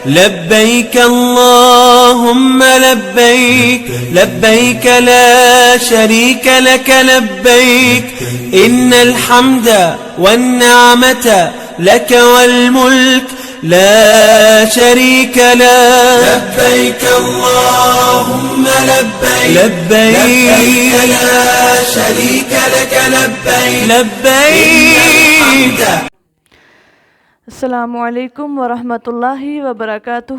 لبيك اللهم لبيك لبيك لا شريك لك لبيك إن الحمد والنعمة لك والملك لا شريك لك لبيك اللهم لبيك لبيك لا شريك لك لبيك لبيك. السلام علیکم ورحمۃ اللہ وبرکاتہ.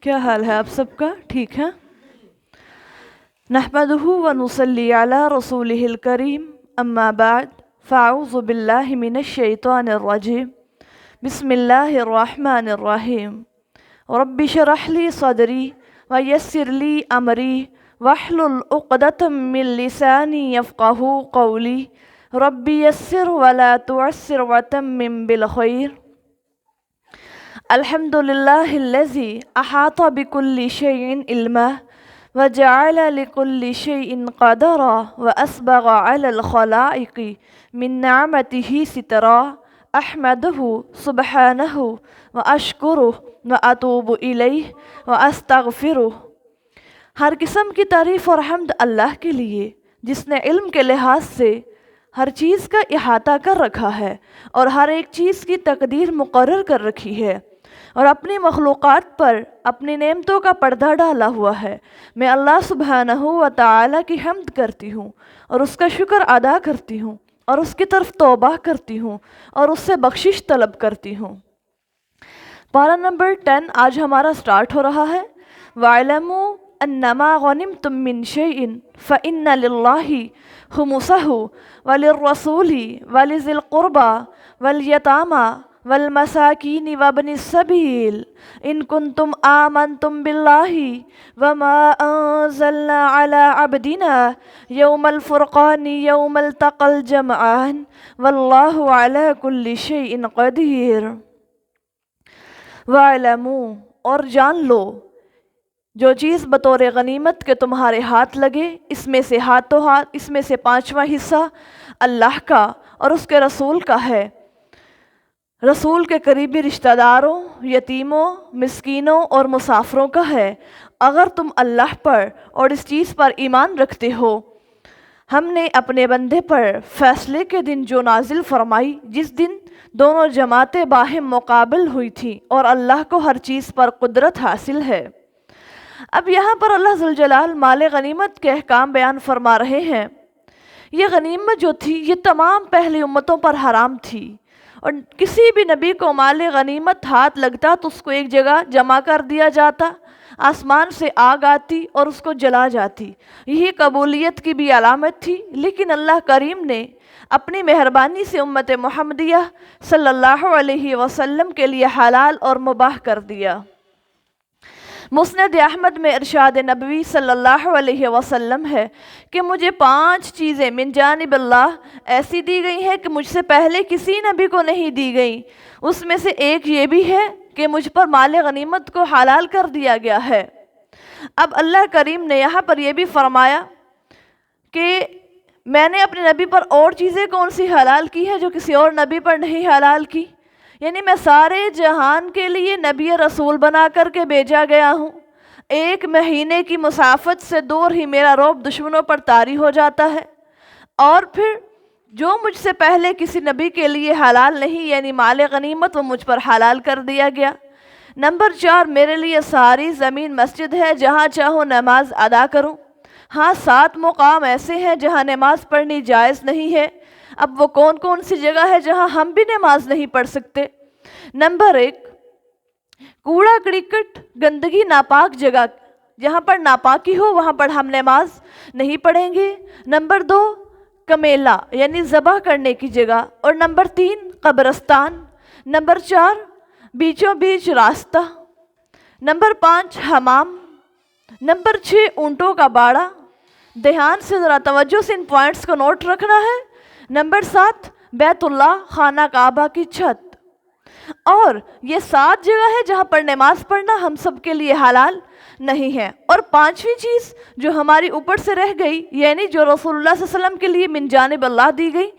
کیا حال ہے آپ سب کا؟ ٹھیک ہے؟ نحمدہ ونصلی علی رسولہ الکریم. اما بعد فاعوذ باللہ من الشیطان الرجیم. بسم اللہ الرحمن الرحیم. رب اشرح لی صدری ویسر لی امری واحلل عقدۃ من لسانی یفقہوا قولی. رب یسر ولا تعسر وتمم بالخیر. الحمد للہ الذی احاط بكل شیء علما وجعل لكل شیء قدرا واسبغ على الخلائق من نعمته سترا. احمدہ سبحانہ واشکرہ واتوب الیہ واستغفرہ. ہر قسم کی تعریف اور حمد اللہ کے لیے جس نے علم کے لحاظ سے ہر چیز کا احاطہ کر رکھا ہے اور ہر ایک چیز کی تقدیر مقرر کر رکھی ہے اور اپنی مخلوقات پر اپنی نعمتوں کا پردہ ڈالا ہوا ہے. میں اللہ سبحانہ و تعالی کی حمد کرتی ہوں اور اس کا شکر ادا کرتی ہوں اور اس کی طرف توبہ کرتی ہوں اور اس سے بخشش طلب کرتی ہوں. پارہ نمبر 10 آج ہمارا سٹارٹ ہو رہا ہے. وَاعْلَمُوا أَنَّمَا غَنِمْتُم مِّن شَيْءٍ فَإِنَّ لِلَّهِ خُمُسَهُ وَلِلرَّسُولِ وَلِذِي الْقُرْبَى وَالْيَتَامَى وَالْمَسَاكِينِ وَابْنِ السَّبِيلِ إِن كُنتُمْ آمَنتُم بِاللَّهِ وَمَا أَنزَلْنَا عَلَى عَبْدِنَا يَوْمَ الْفُرْقَانِ يَوْمَ الْتَقَى الْجَمْعَانِ وَاللَّهُ عَلَى كُلِّ شَيْءٍ قَدِيرٌ. وَاعْلَمُوا اور جان لو جو چیز بطور غنیمت کے تمہارے ہاتھ لگے اس میں سے ہاتھوں ہاتھ اس میں سے 5واں حصہ اللہ کا اور اس کے رسول کا ہے. رسول کے قریبی رشتہ داروں، یتیموں، مسکینوں اور مسافروں کا ہے. اگر تم اللہ پر اور اس چیز پر ایمان رکھتے ہو ہم نے اپنے بندے پر فیصلے کے دن جو نازل فرمائی جس دن دونوں جماعتیں باہم مقابل ہوئی تھیں اور اللہ کو ہر چیز پر قدرت حاصل ہے. اب یہاں پر اللہ ذوالجلال مال غنیمت کے احکام بیان فرما رہے ہیں. یہ غنیمت جو تھی یہ تمام پہلی امتوں پر حرام تھی اور کسی بھی نبی کو مال غنیمت ہاتھ لگتا تو اس کو ایک جگہ جمع کر دیا جاتا، آسمان سے آگ آتی اور اس کو جلا جاتی. یہی قبولیت کی بھی علامت تھی. لیکن اللہ کریم نے اپنی مہربانی سے امت محمدیہ صلی اللہ علیہ وسلم کے لیے حلال اور مباح کر دیا. مسند احمد میں ارشاد نبوی صلی اللہ علیہ وسلم ہے کہ مجھے 5 چیزیں من جانب اللہ ایسی دی گئی ہیں کہ مجھ سے پہلے کسی نبی کو نہیں دی گئی. اس میں سے ایک یہ بھی ہے کہ مجھ پر مال غنیمت کو حلال کر دیا گیا ہے. اب اللہ کریم نے یہاں پر یہ بھی فرمایا کہ میں نے اپنے نبی پر اور چیزیں کون سی حلال کی ہیں جو کسی اور نبی پر نہیں حلال کی. یعنی میں سارے جہان کے لیے نبی رسول بنا کر کے بھیجا گیا ہوں. 1 مہینے کی مسافت سے دور ہی میرا رعب دشمنوں پر طاری ہو جاتا ہے. اور پھر جو مجھ سے پہلے کسی نبی کے لیے حلال نہیں یعنی مال غنیمت وہ مجھ پر حلال کر دیا گیا. نمبر 4 میرے لیے ساری زمین مسجد ہے جہاں چاہوں نماز ادا کروں. ہاں 7 مقام ایسے ہیں جہاں نماز پڑھنی جائز نہیں ہے. اب وہ کون کون سی جگہ ہے جہاں ہم بھی نماز نہیں پڑھ سکتے؟ نمبر 1 کوڑا کرکٹ گندگی ناپاک جگہ جہاں پر ناپاکی ہو وہاں پر ہم نماز نہیں پڑھیں گے. نمبر 2 کمیلا یعنی ذبح کرنے کی جگہ. اور نمبر 3 قبرستان. نمبر 4 بیچوں بیچ راستہ. نمبر 5 حمام. نمبر 6 اونٹوں کا باڑا. دھیان سے ذرا توجہ سے ان پوائنٹس کو نوٹ رکھنا ہے. نمبر 7 بیت اللہ خانہ کعبہ کی چھت. اور یہ 7 جگہ ہے جہاں پر نماز پڑھنا ہم سب کے لیے حلال نہیں ہے. اور 5ویں چیز جو ہماری اوپر سے رہ گئی یعنی جو رسول اللہ صلی اللہ علیہ وسلم کے لیے من جانب اللہ دی گئی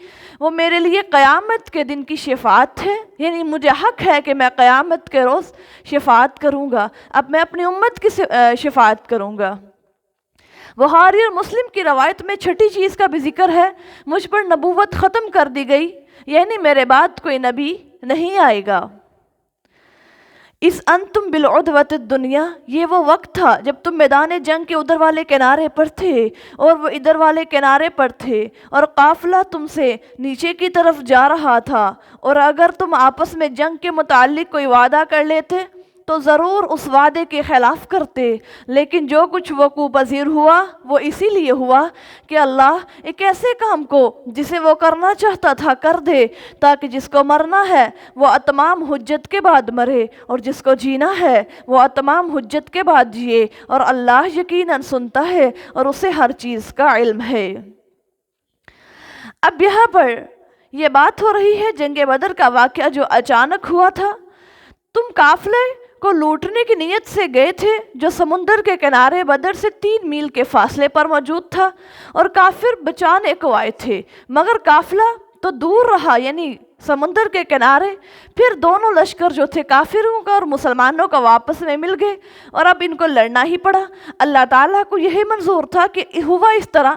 وہ میرے لیے قیامت کے دن کی شفاعت ہے، یعنی مجھے حق ہے کہ میں قیامت کے روز شفاعت کروں گا، اب میں اپنی امت کی شفاعت کروں گا۔ بخاری اور مسلم کی روایت میں چھٹی چیز کا بھی ذکر ہے، مجھ پر نبوت ختم کر دی گئی، یعنی میرے بعد کوئی نبی نہیں آئے گا۔ اس انتم بالعدوۃ الدنیا، یہ وہ وقت تھا جب تم میدان جنگ کے ادھر والے کنارے پر تھے اور وہ ادھر والے کنارے پر تھے، اور قافلہ تم سے نیچے کی طرف جا رہا تھا، اور اگر تم آپس میں جنگ کے متعلق کوئی وعدہ کر لیتے تو ضرور اس وعدے کے خلاف کرتے، لیکن جو کچھ وقوع پذیر ہوا وہ اسی لیے ہوا کہ اللہ ایک ایسے کام کو جسے وہ کرنا چاہتا تھا کر دے، تاکہ جس کو مرنا ہے وہ اتمام حجت کے بعد مرے، اور جس کو جینا ہے وہ اتمام حجت کے بعد جیے، اور اللہ یقیناً سنتا ہے اور اسے ہر چیز کا علم ہے۔ اب یہاں پر یہ بات ہو رہی ہے جنگ بدر کا واقعہ جو اچانک ہوا تھا۔ تم قافلے کو لوٹنے کی نیت سے گئے تھے جو سمندر کے کنارے بدر سے 3 میل کے فاصلے پر موجود تھا، اور کافر بچانے کو آئے تھے، مگر قافلہ تو دور رہا، یعنی سمندر کے کنارے۔ پھر دونوں لشکر جو تھے کافروں کا اور مسلمانوں کا آپس میں مل گئے، اور اب ان کو لڑنا ہی پڑا۔ اللہ تعالیٰ کو یہی منظور تھا کہ ہوا اس طرح،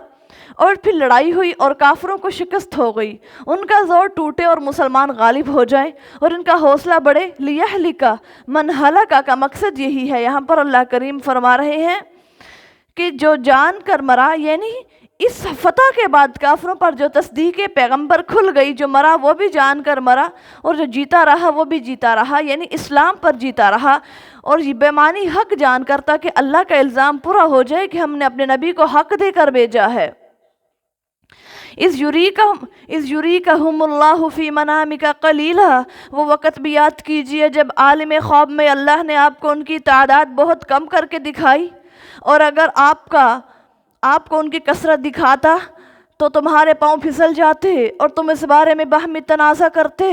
اور پھر لڑائی ہوئی اور کافروں کو شکست ہو گئی، ان کا زور ٹوٹے اور مسلمان غالب ہو جائیں اور ان کا حوصلہ بڑھے۔ لیہلک من ہلک کا مقصد یہی ہے۔ یہاں پر اللہ کریم فرما رہے ہیں کہ جو جان کر مرا، یعنی اس فتح کے بعد کافروں پر جو تصدیق پیغمبر کھل گئی، جو مرا وہ بھی جان کر مرا، اور جو جیتا رہا وہ بھی جیتا رہا، یعنی اسلام پر جیتا رہا، اور یہ بےمانی حق جان کر، تاکہ اللہ کا الزام پورا ہو جائے کہ ہم نے اپنے نبی کو حق دے کر بھیجا ہے۔ اِذْ یُرِیکَہُمُ اللَّهُ فِی مَنَامِکَ قَلِیلًا، وہ وقت بھی یاد کیجئے جب عالم خواب میں اللہ نے آپ کو ان کی تعداد بہت کم کر کے دکھائی، اور اگر آپ کو ان کی کثرت دکھاتا تو تمہارے پاؤں پھسل جاتے اور تم اس بارے میں باہمی تنازع کرتے،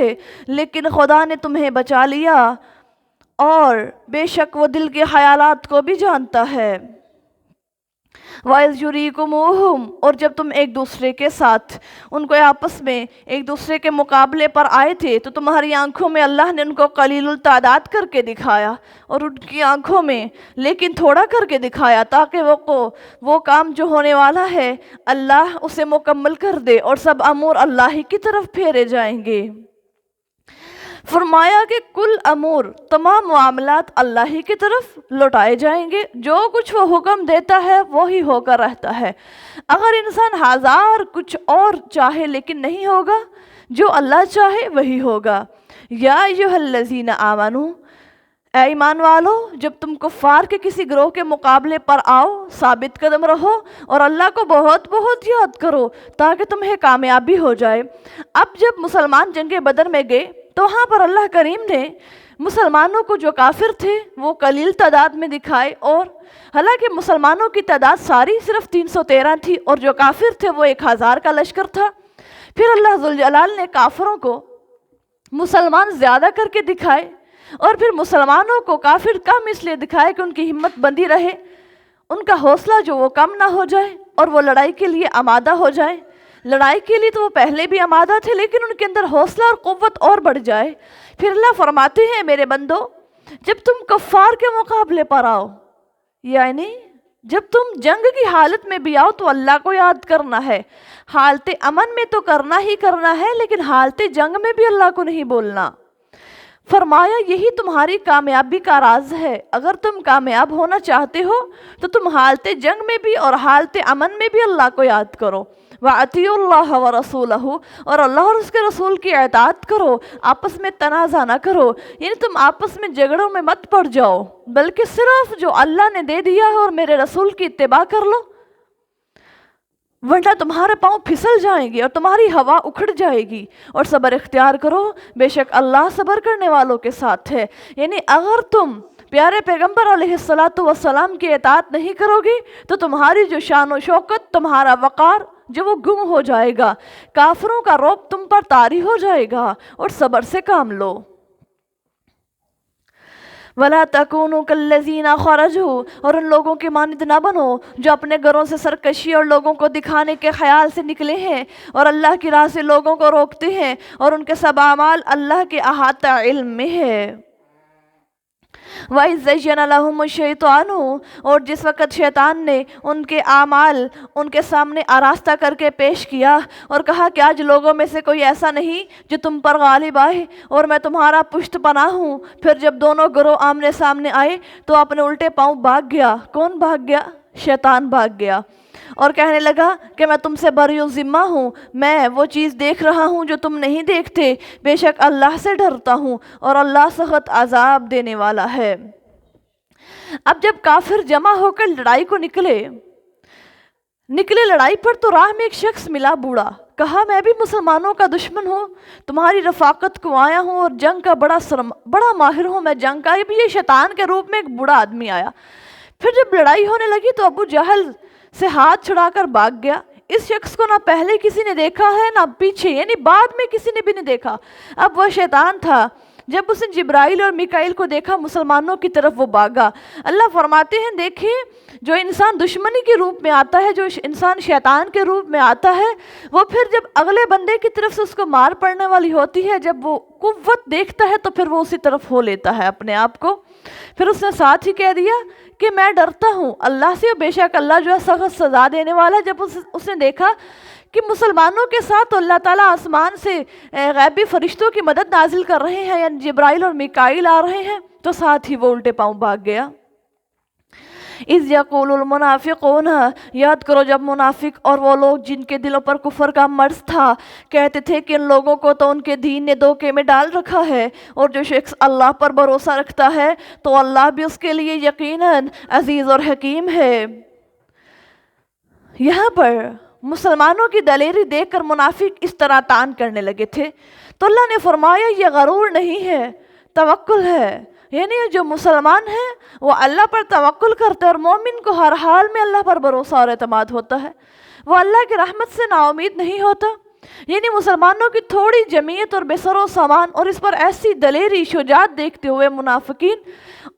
لیکن خدا نے تمہیں بچا لیا، اور بے شک وہ دل کے خیالات کو بھی جانتا ہے۔ وَإِذْ يُرِيكُمُوهُمْ، اور جب تم ایک دوسرے کے ساتھ ان کو آپس میں ایک دوسرے کے مقابلے پر آئے تھے تو تمہاری آنکھوں میں اللہ نے ان کو قلیل التعداد کر کے دکھایا، اور ان کی آنکھوں میں لیکن تھوڑا کر کے دکھایا، تاکہ وہ کام جو ہونے والا ہے اللہ اسے مکمل کر دے اور سب امور اللہ ہی کی طرف پھیرے جائیں گے۔ فرمایا کہ کل امور، تمام معاملات اللہ ہی کی طرف لوٹائے جائیں گے، جو کچھ وہ حکم دیتا ہے وہی ہو کر رہتا ہے۔ اگر انسان ہزار کچھ اور چاہے لیکن نہیں ہوگا، جو اللہ چاہے وہی ہوگا۔ یا ایھا الذین آمنوا، اے ایمان والو، جب تم کفار کے کسی گروہ کے مقابلے پر آؤ ثابت قدم رہو اور اللہ کو بہت بہت یاد کرو تاکہ تمہیں کامیابی ہو جائے۔ اب جب مسلمان جنگ بدر میں گئے تو وہاں پر اللہ کریم نے مسلمانوں کو جو کافر تھے وہ قلیل تعداد میں دکھائے، اور حالانکہ مسلمانوں کی تعداد ساری صرف 313 تھی اور جو کافر تھے وہ 1000 کا لشکر تھا۔ پھر اللہ ذوالجلال نے کافروں کو مسلمان زیادہ کر کے دکھائے، اور پھر مسلمانوں کو کافر کم اس لیے دکھائے کہ ان کی ہمت بندی رہے، ان کا حوصلہ جو وہ کم نہ ہو جائے اور وہ لڑائی کے لیے آمادہ ہو جائے۔ لڑائی کے لیے تو وہ پہلے بھی آمادہ تھے لیکن ان کے اندر حوصلہ اور قوت اور بڑھ جائے۔ پھر اللہ فرماتے ہیں میرے بندو، جب تم کفار کے مقابلے پر آؤ، یعنی جب تم جنگ کی حالت میں بھی آؤ تو اللہ کو یاد کرنا ہے۔ حالت امن میں تو کرنا ہی کرنا ہے، لیکن حالت جنگ میں بھی اللہ کو نہیں بولنا۔ فرمایا یہی تمہاری کامیابی کا راز ہے، اگر تم کامیاب ہونا چاہتے ہو تو تم حالت جنگ میں بھی اور حالت امن میں بھی اللہ کو یاد کرو۔ وَأَطِیعُوا اللَّهَ وَرَسُولَهُ، اور اللہ اور اس کے رسول کی اطاعت کرو، آپس میں تنازع نہ کرو، یعنی تم آپس میں جھگڑوں میں مت پڑ جاؤ، بلکہ صرف جو اللہ نے دے دیا ہے اور میرے رسول کی اتباع کر لو، ورنہ تمہارے پاؤں پھسل جائیں گے اور تمہاری ہوا اکھڑ جائے گی، اور صبر اختیار کرو، بے شک اللہ صبر کرنے والوں کے ساتھ ہے۔ یعنی اگر تم پیارے پیغمبر علیہ السلام کی اطاعت نہیں کرو گے تو تمہاری جو شان و شوکت، تمہارا وقار جو وہ گم ہو جائے گا، کافروں کا رعب تم پر طاری ہو جائے گا، اور صبر سے کام لو۔ ولا تکونوا کالذین خرجوا، اور ان لوگوں کی مانند نہ بنو جو اپنے گھروں سے سرکشی اور لوگوں کو دکھانے کے خیال سے نکلے ہیں اور اللہ کی راہ سے لوگوں کو روکتے ہیں، اور ان کے سب اعمال اللہ کے احاطہ علم میں ہے۔ وَإِذْ زَيَّنَ لَهُمُ الشَّيْطَانُ، اور جس وقت شیطان نے ان کے اعمال ان کے سامنے آراستہ کر کے پیش کیا اور کہا کہ آج لوگوں میں سے کوئی ایسا نہیں جو تم پر غالب آئے اور میں تمہارا پشت پناہ ہوں، پھر جب دونوں گروہ آمنے سامنے آئے تو اپنے الٹے پاؤں بھاگ گیا۔ کون بھاگ گیا؟ شیطان بھاگ گیا اور کہنے لگا کہ میں تم سے بری ذمہ ہوں، میں وہ چیز دیکھ رہا ہوں جو تم نہیں دیکھتے، بے شک اللہ سے ڈرتا ہوں اور اللہ سخت عذاب دینے والا ہے۔ اب جب کافر جمع ہو کر لڑائی کو نکلے لڑائی پر، تو راہ میں ایک شخص ملا بوڑھا، کہا میں بھی مسلمانوں کا دشمن ہوں، تمہاری رفاقت کو آیا ہوں اور جنگ کا بڑا ماہر ہوں میں جنگ کا۔ اب یہ شیطان کے روپ میں ایک بوڑھا آدمی آیا۔ پھر جب لڑائی ہونے لگی تو ابو جہل سے ہاتھ چھڑا کر بھاگ گیا۔ اس شخص کو نہ پہلے کسی نے دیکھا ہے نہ پیچھے، یعنی بعد میں کسی نے بھی نہیں دیکھا۔ اب وہ شیطان تھا، جب اس نے جبرائیل اور میکائیل کو دیکھا مسلمانوں کی طرف وہ بھاگا۔ اللہ فرماتے ہیں دیکھیں جو انسان دشمنی کے روپ میں آتا ہے، جو انسان شیطان کے روپ میں آتا ہے، وہ پھر جب اگلے بندے کی طرف سے اس کو مار پڑنے والی ہوتی ہے، جب وہ قوت دیکھتا ہے تو پھر وہ اسی طرف ہو لیتا ہے اپنے آپ کو۔ پھر اس نے ساتھ ہی کہہ دیا کہ میں ڈرتا ہوں اللہ سے، بے شک اللہ جو ہے سخت سزا دینے والا۔ جب اس نے دیکھا کہ مسلمانوں کے ساتھ اللہ تعالیٰ آسمان سے غیبی فرشتوں کی مدد نازل کر رہے ہیں، یعنی جبرائیل اور میکائیل آ رہے ہیں، تو ساتھ ہی وہ الٹے پاؤں بھاگ گیا۔ اِذْ یقول المنافقون، یاد کرو جب منافق اور وہ لوگ جن کے دلوں پر کفر کا مرض تھا کہتے تھے کہ ان لوگوں کو تو ان کے دین نے دھوکے میں ڈال رکھا ہے، اور جو شخص اللہ پر بھروسہ رکھتا ہے تو اللہ بھی اس کے لیے یقیناً عزیز اور حکیم ہے۔ یہاں پر مسلمانوں کی دلیری دیکھ کر منافق اس طرح تان کرنے لگے تھے، تو اللہ نے فرمایا یہ غرور نہیں ہے، توکل ہے۔ یعنی جو مسلمان ہیں وہ اللہ پر توکل کرتے ہیں، اور مومن کو ہر حال میں اللہ پر بھروسہ اور اعتماد ہوتا ہے، وہ اللہ کی رحمت سے نا امید نہیں ہوتا۔ یعنی مسلمانوں کی تھوڑی جمعیت اور بے سر و سامان اور اس پر ایسی دلیری شجاعت دیکھتے ہوئے منافقین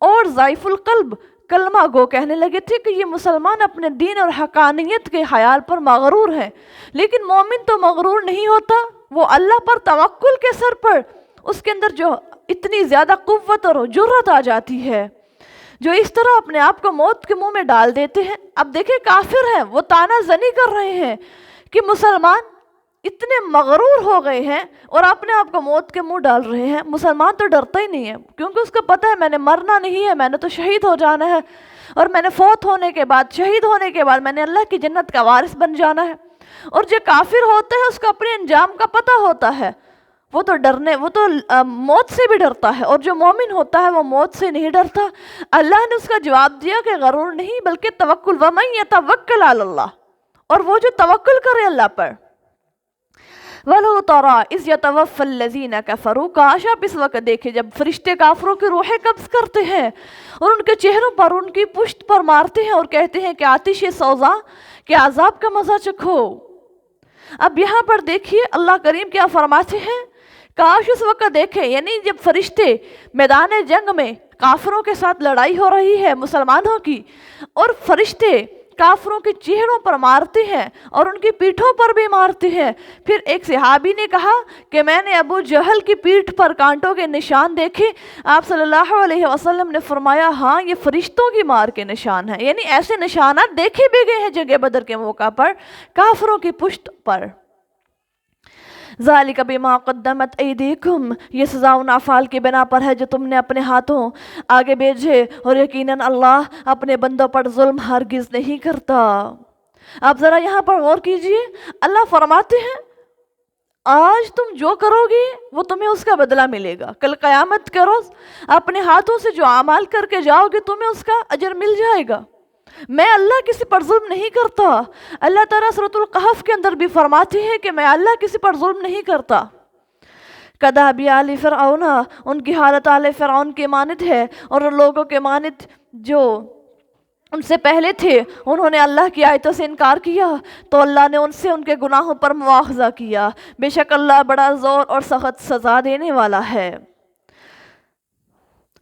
اور ضعیف القلب کلمہ گو کہنے لگے تھے کہ یہ مسلمان اپنے دین اور حقانیت کے خیال پر مغرور ہیں، لیکن مومن تو مغرور نہیں ہوتا، وہ اللہ پر توکل کے سر پر اس کے اندر جو اتنی زیادہ قوت اور جرأت آ جاتی ہے، جو اس طرح اپنے آپ کو موت کے منہ میں ڈال دیتے ہیں۔ اب دیکھیں کافر ہیں، وہ تانا زنی کر رہے ہیں کہ مسلمان اتنے مغرور ہو گئے ہیں اور اپنے آپ کو موت کے منہ ڈال رہے ہیں۔ مسلمان تو ڈرتا ہی نہیں ہے، کیونکہ اس کو پتہ ہے میں نے مرنا نہیں ہے، میں نے تو شہید ہو جانا ہے، اور میں نے فوت ہونے کے بعد، شہید ہونے کے بعد میں نے اللہ کی جنت کا وارث بن جانا ہے۔ اور جو کافر ہوتا ہے اس کو اپنے انجام کا پتہ ہوتا ہے، وہ تو موت سے بھی ڈرتا ہے، اور جو مومن ہوتا ہے وہ موت سے نہیں ڈرتا۔ اللہ نے اس کا جواب دیا کہ غرور نہیں بلکہ توکل، وَمَن يَتَوَكَّلْ عَلَى اللَّهِ، اور وہ جو توکل کرے اللہ پر۔ وَلَوْ تَرَىٰ إِذْ يَتَوَفَّى الَّذِينَ كَفَرُوا، کاش آپ اس وقت دیکھیں جب فرشتے کافروں کی روحیں قبض کرتے ہیں اور ان کے چہروں پر، ان کی پشت پر مارتے ہیں اور کہتے ہیں کہ آتش سوزاں کے عذاب کا مزہ چکھو۔ اب یہاں پر دیکھیے اللہ کریم کیا فرماتے ہیں، کاش اس وقت دیکھیں، یعنی جب فرشتے میدان جنگ میں کافروں کے ساتھ لڑائی ہو رہی ہے مسلمانوں کی، اور فرشتے کافروں کے چہروں پر مارتے ہیں اور ان کی پیٹھوں پر بھی مارتے ہیں۔ پھر ایک صحابی نے کہا کہ میں نے ابو جہل کی پیٹھ پر کانٹوں کے نشان دیکھے۔ آپ صلی اللہ علیہ وسلم نے فرمایا ہاں یہ فرشتوں کی مار کے نشان ہیں، یعنی ایسے نشانات دیکھے بھی گئے ہیں جنگ بدر کے موقع پر کافروں کی پشت پر۔ ذَلِكَ بِمَا قَدَّمَتْ أَيْدِيكُمْ، یہ سزا ان افعال کی بنا پر ہے جو تم نے اپنے ہاتھوں آگے بھیجے، اور یقیناً اللہ اپنے بندوں پر ظلم ہرگز نہیں کرتا۔ آپ ذرا یہاں پر غور کیجئے، اللہ فرماتے ہیں آج تم جو کرو گے وہ تمہیں اس کا بدلہ ملے گا، کل قیامت کے روز اپنے ہاتھوں سے جو اعمال کر کے جاؤ گے تمہیں اس کا اجر مل جائے گا۔ میں اللہ کسی پر ظلم نہیں کرتا۔ اللہ تعالیٰ سورۃ القحف کے اندر بھی فرماتے ہیں کہ میں اللہ کسی پر ظلم نہیں کرتا۔ کداب آل فرعون، ان کی حالت آل فرعون کے مانند ہے، اور ان لوگوں کے مانند جو ان سے پہلے تھے، انہوں نے اللہ کی آیتوں سے انکار کیا تو اللہ نے ان سے ان کے گناہوں پر مواخذہ کیا، بے شک اللہ بڑا زور اور سخت سزا دینے والا ہے۔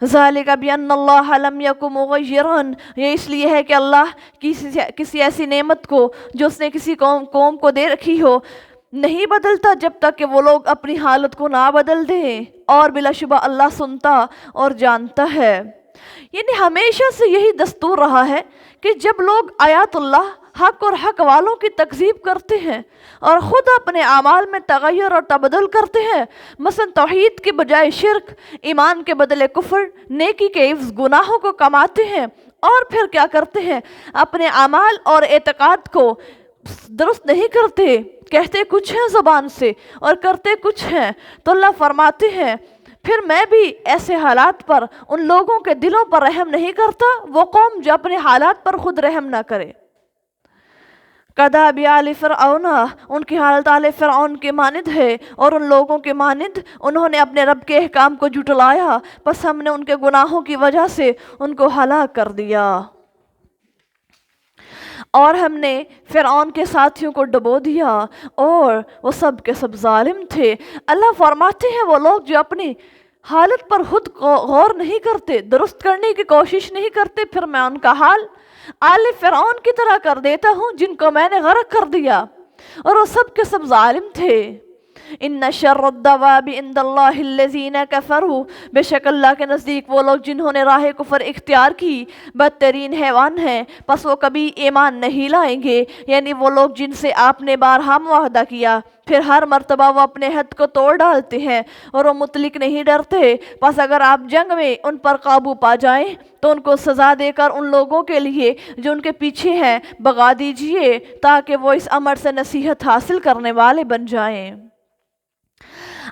ذالک بأن اللہ لم یکن مغیرا، یہ اس لیے ہے کہ اللہ کسی ایسی نعمت کو جو اس نے کسی قوم کو دے رکھی ہو نہیں بدلتا جب تک کہ وہ لوگ اپنی حالت کو نہ بدل دیں، اور بلا شبہ اللہ سنتا اور جانتا ہے۔ یعنی ہمیشہ سے یہی دستور رہا ہے کہ جب لوگ آیات اللہ، حق اور حق والوں کی تکذیب کرتے ہیں اور خود اپنے اعمال میں تغیر اور تبدل کرتے ہیں، مثلا توحید کے بجائے شرک، ایمان کے بدلے کفر، نیکی کے عوض گناہوں کو کماتے ہیں، اور پھر کیا کرتے ہیں، اپنے اعمال اور اعتقاد کو درست نہیں کرتے، کہتے کچھ ہیں زبان سے اور کرتے کچھ ہیں، تو اللہ فرماتے ہیں پھر میں بھی ایسے حالات پر ان لوگوں کے دلوں پر رحم نہیں کرتا، وہ قوم جو اپنے حالات پر خود رحم نہ کرے۔ کداب آل فرعون، ان کی حالت آل فرعون کے مانند ہے، اور ان لوگوں کے مانند انہوں نے اپنے رب کے احکام کو جھٹلایا، پس ہم نے ان کے گناہوں کی وجہ سے ان کو ہلاک کر دیا، اور ہم نے فرعون کے ساتھیوں کو ڈبو دیا، اور وہ سب کے سب ظالم تھے۔ اللہ فرماتے ہیں وہ لوگ جو اپنی حالت پر خود غور نہیں کرتے، درست کرنے کی کوشش نہیں کرتے، پھر میں ان کا حال آل فرعون کی طرح کر دیتا ہوں جن کو میں نے غرق کر دیا، اور وہ سب کے سب ظالم تھے۔ ان شر الدواب عند اللہ الذین کفروا، بے شک اللہ کے نزدیک وہ لوگ جنہوں نے راہ کفر اختیار کی بدترین حیوان ہیں، پس وہ کبھی ایمان نہیں لائیں گے، یعنی وہ لوگ جن سے آپ نے بارہا معاہدہ کیا، پھر ہر مرتبہ وہ اپنے حد کو توڑ ڈالتے ہیں، اور وہ مطلق نہیں ڈرتے، پس اگر آپ جنگ میں ان پر قابو پا جائیں تو ان کو سزا دے کر ان لوگوں کے لیے جو ان کے پیچھے ہیں بغا دیجئے، تاکہ وہ اس امر سے نصیحت حاصل کرنے والے بن جائیں۔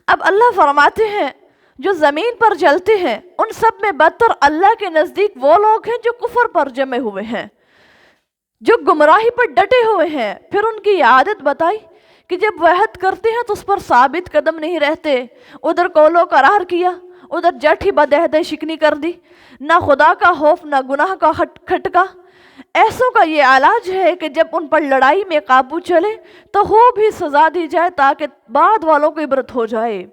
اب اللہ فرماتے ہیں جو زمین پر چلتے ہیں ان سب میں بدتر اللہ کے نزدیک وہ لوگ ہیں جو کفر پر جمے ہوئے ہیں، جو گمراہی پر ڈٹے ہوئے ہیں۔ پھر ان کی عادت بتائی کہ جب وہ عہد کرتے ہیں تو اس پر ثابت قدم نہیں رہتے، ادھر قولو قرار کیا، ادھر جٹ ہی بدعہد شکنی کر دی، نہ خدا کا خوف نہ گناہ کا کھٹکا۔ ایسوں کا یہ علاج ہے کہ جب ان پر لڑائی میں قابو چلے تو خوب ہی سزا دی جائے تاکہ بعد والوں کو عبرت ہو جائے۔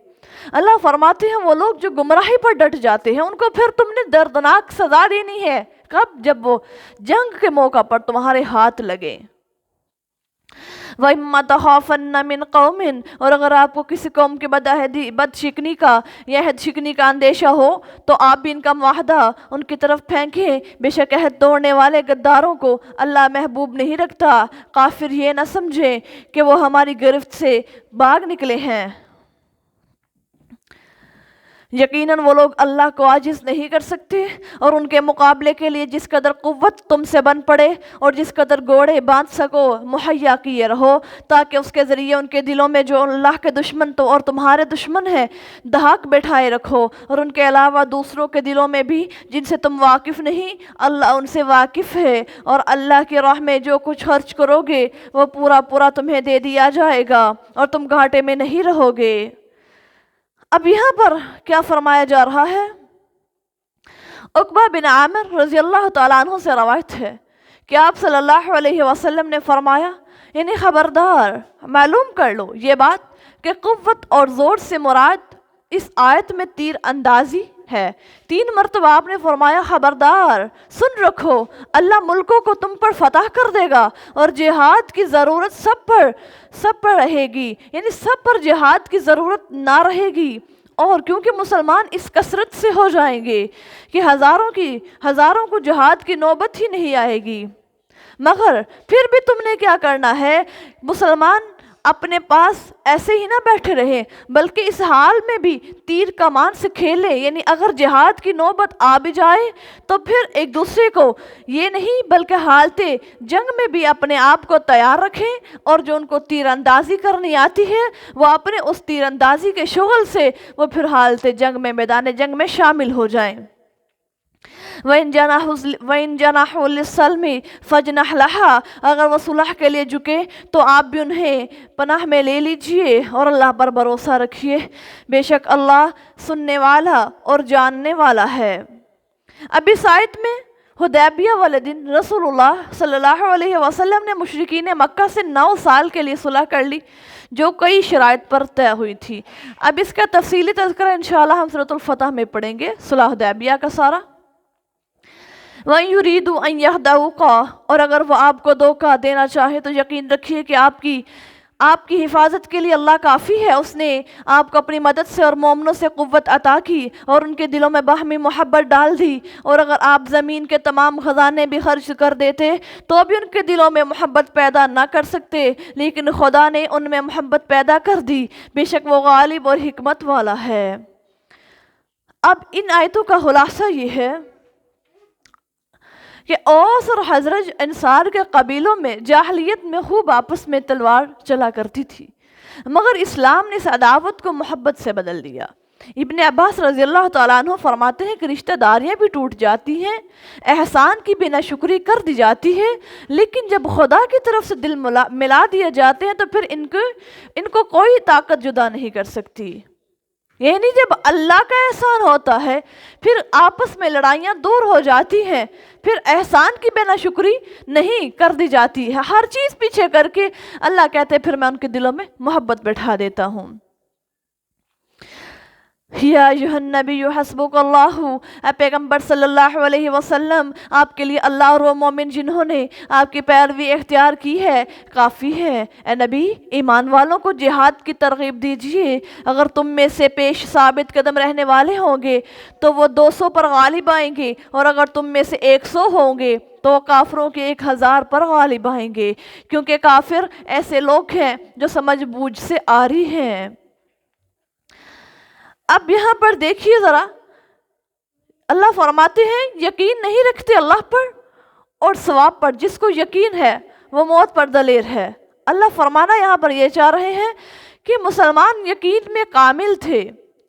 اللہ فرماتے ہیں وہ لوگ جو گمراہی پر ڈٹ جاتے ہیں ان کو پھر تم نے دردناک سزا دینی ہے۔ کب؟ جب وہ جنگ کے موقع پر تمہارے ہاتھ لگے۔ وَإِمَّا تَخَافَنَّ مِنْ قَوْمٍ، اور اگر آپ کو کسی قوم کے بد شکنی کا یا عہد شکنی کا اندیشہ ہو تو آپ بھی ان کا معاہدہ ان کی طرف پھینکیں، بے شک عہد توڑنے والے غداروں کو اللہ محبوب نہیں رکھتا۔ کافر یہ نہ سمجھیں کہ وہ ہماری گرفت سے بھاگ نکلے ہیں، یقیناً وہ لوگ اللہ کو عاجز نہیں کر سکتے، اور ان کے مقابلے کے لیے جس قدر قوت تم سے بن پڑے اور جس قدر گھوڑے باندھ سکو مہیا کیے رہو، تاکہ اس کے ذریعے ان کے دلوں میں جو اللہ کے دشمن تو اور تمہارے دشمن ہیں دھاک بیٹھائے رکھو، اور ان کے علاوہ دوسروں کے دلوں میں بھی جن سے تم واقف نہیں، اللہ ان سے واقف ہے، اور اللہ کی راہ میں جو کچھ خرچ کرو گے وہ پورا پورا تمہیں دے دیا جائے گا، اور تم گھاٹے میں نہیں رہو گے۔ اب یہاں پر کیا فرمایا جا رہا ہے؟ عقبہ بن عامر رضی اللہ تعالیٰ عنہ سے روایت ہے کہ آپ صلی اللہ علیہ وسلم نے فرمایا، یعنی خبردار، معلوم کر لو یہ بات کہ قوت اور زور سے مراد اس آیت میں تیر اندازی ہے۔ 3 مرتبہ آپ نے فرمایا خبردار، سن رکھو، اللہ ملکوں کو تم پر فتح کر دے گا، اور جہاد کی ضرورت سب پر رہے گی، یعنی سب پر جہاد کی ضرورت نہ رہے گی، اور کیونکہ مسلمان اس کثرت سے ہو جائیں گے کہ ہزاروں کو جہاد کی نوبت ہی نہیں آئے گی۔ مگر پھر بھی تم نے کیا کرنا ہے، مسلمان اپنے پاس ایسے ہی نہ بیٹھے رہے، بلکہ اس حال میں بھی تیر کمان سے کھیلے، یعنی اگر جہاد کی نوبت آ بھی جائے تو پھر ایک دوسرے کو یہ نہیں بلکہ حالت جنگ میں بھی اپنے آپ کو تیار رکھیں، اور جو ان کو تیر اندازی کرنی آتی ہے وہ اپنے اس تیر اندازی کے شغل سے وہ پھر حالت جنگ میں میدان جنگ میں شامل ہو جائیں۔ وَإِن جَنَحُوا لِلسَّلْمِ فَاجْنَحْ لَهَا، اگر وہ صلح کے لیے جھکے تو آپ بھی انہیں پناہ میں لے لیجئے، اور اللہ پر بھروسہ رکھیے، بے شک اللہ سننے والا اور جاننے والا ہے۔ اب اس آیت میں حدیبیہ والے دن رسول اللہ صلی اللہ علیہ وسلم نے مشرکین مکہ سے 9 سال کے لیے صلح کر لی، جو کئی شرائط پر طے ہوئی تھی۔ اب اس کا تفصیلی تذکرہ انشاءاللہ ہم سورۃ الفتح میں پڑھیں گے، صلح حدیبیہ کا سارا۔ وَإِن يُرِيدُوا أَن يَخْدَعُوكَ، اور اگر وہ آپ کو دھوکہ دینا چاہے تو یقین رکھیے کہ آپ کی حفاظت کے لیے اللہ کافی ہے۔ اس نے آپ کو اپنی مدد سے اور مومنوں سے قوت عطا کی اور ان کے دلوں میں باہمی محبت ڈال دی، اور اگر آپ زمین کے تمام خزانے بھی خرچ کر دیتے تو بھی ان کے دلوں میں محبت پیدا نہ کر سکتے، لیکن خدا نے ان میں محبت پیدا کر دی، بے شک وہ غالب اور حکمت والا ہے۔ اب ان آیتوں کا خلاصہ یہ ہے کہ اوس اور حضرج انصار کے قبیلوں میں جاہلیت میں خوب آپس میں تلوار چلا کرتی تھی، مگر اسلام نے اس عداوت کو محبت سے بدل دیا۔ ابن عباس رضی اللہ تعالیٰ عنہ فرماتے ہیں کہ رشتہ داریاں بھی ٹوٹ جاتی ہیں، احسان کی بھی ناشکری کر دی جاتی ہے، لیکن جب خدا کی طرف سے دل ملا دیے جاتے ہیں تو پھر ان کو کوئی طاقت جدا نہیں کر سکتی۔ یعنی جب اللہ کا احسان ہوتا ہے پھر آپس میں لڑائیاں دور ہو جاتی ہیں، پھر احسان کی بے ناشکری نہیں کر دی جاتی ہے، ہر چیز پیچھے کر کے اللہ کہتے ہیں پھر میں ان کے دلوں میں محبت بٹھا دیتا ہوں۔ یا ایھا النبی حسبک اللہ، اے پیغمبر صلی اللہ علیہ وسلم، آپ کے لیے اللہ اور وہ مومن جنہوں نے آپ کی پیروی اختیار کی ہے کافی ہے۔ اے نبی، ایمان والوں کو جہاد کی ترغیب دیجیے، اگر تم میں سے پیش ثابت قدم رہنے والے ہوں گے تو وہ 200 پر غالب آئیں گے، اور اگر تم میں سے 100 ہوں گے تو وہ کافروں کے 1000 پر غالب آئیں گے، کیونکہ کافر ایسے لوگ ہیں جو سمجھ بوجھ سے عاری ہیں۔ اب یہاں پر دیکھیے ذرا، اللہ فرماتے ہیں یقین نہیں رکھتے اللہ پر اور ثواب پر، جس کو یقین ہے وہ موت پر دلیر ہے۔ اللہ فرمانا یہاں پر یہ چاہ رہے ہیں کہ مسلمان یقین میں کامل تھے،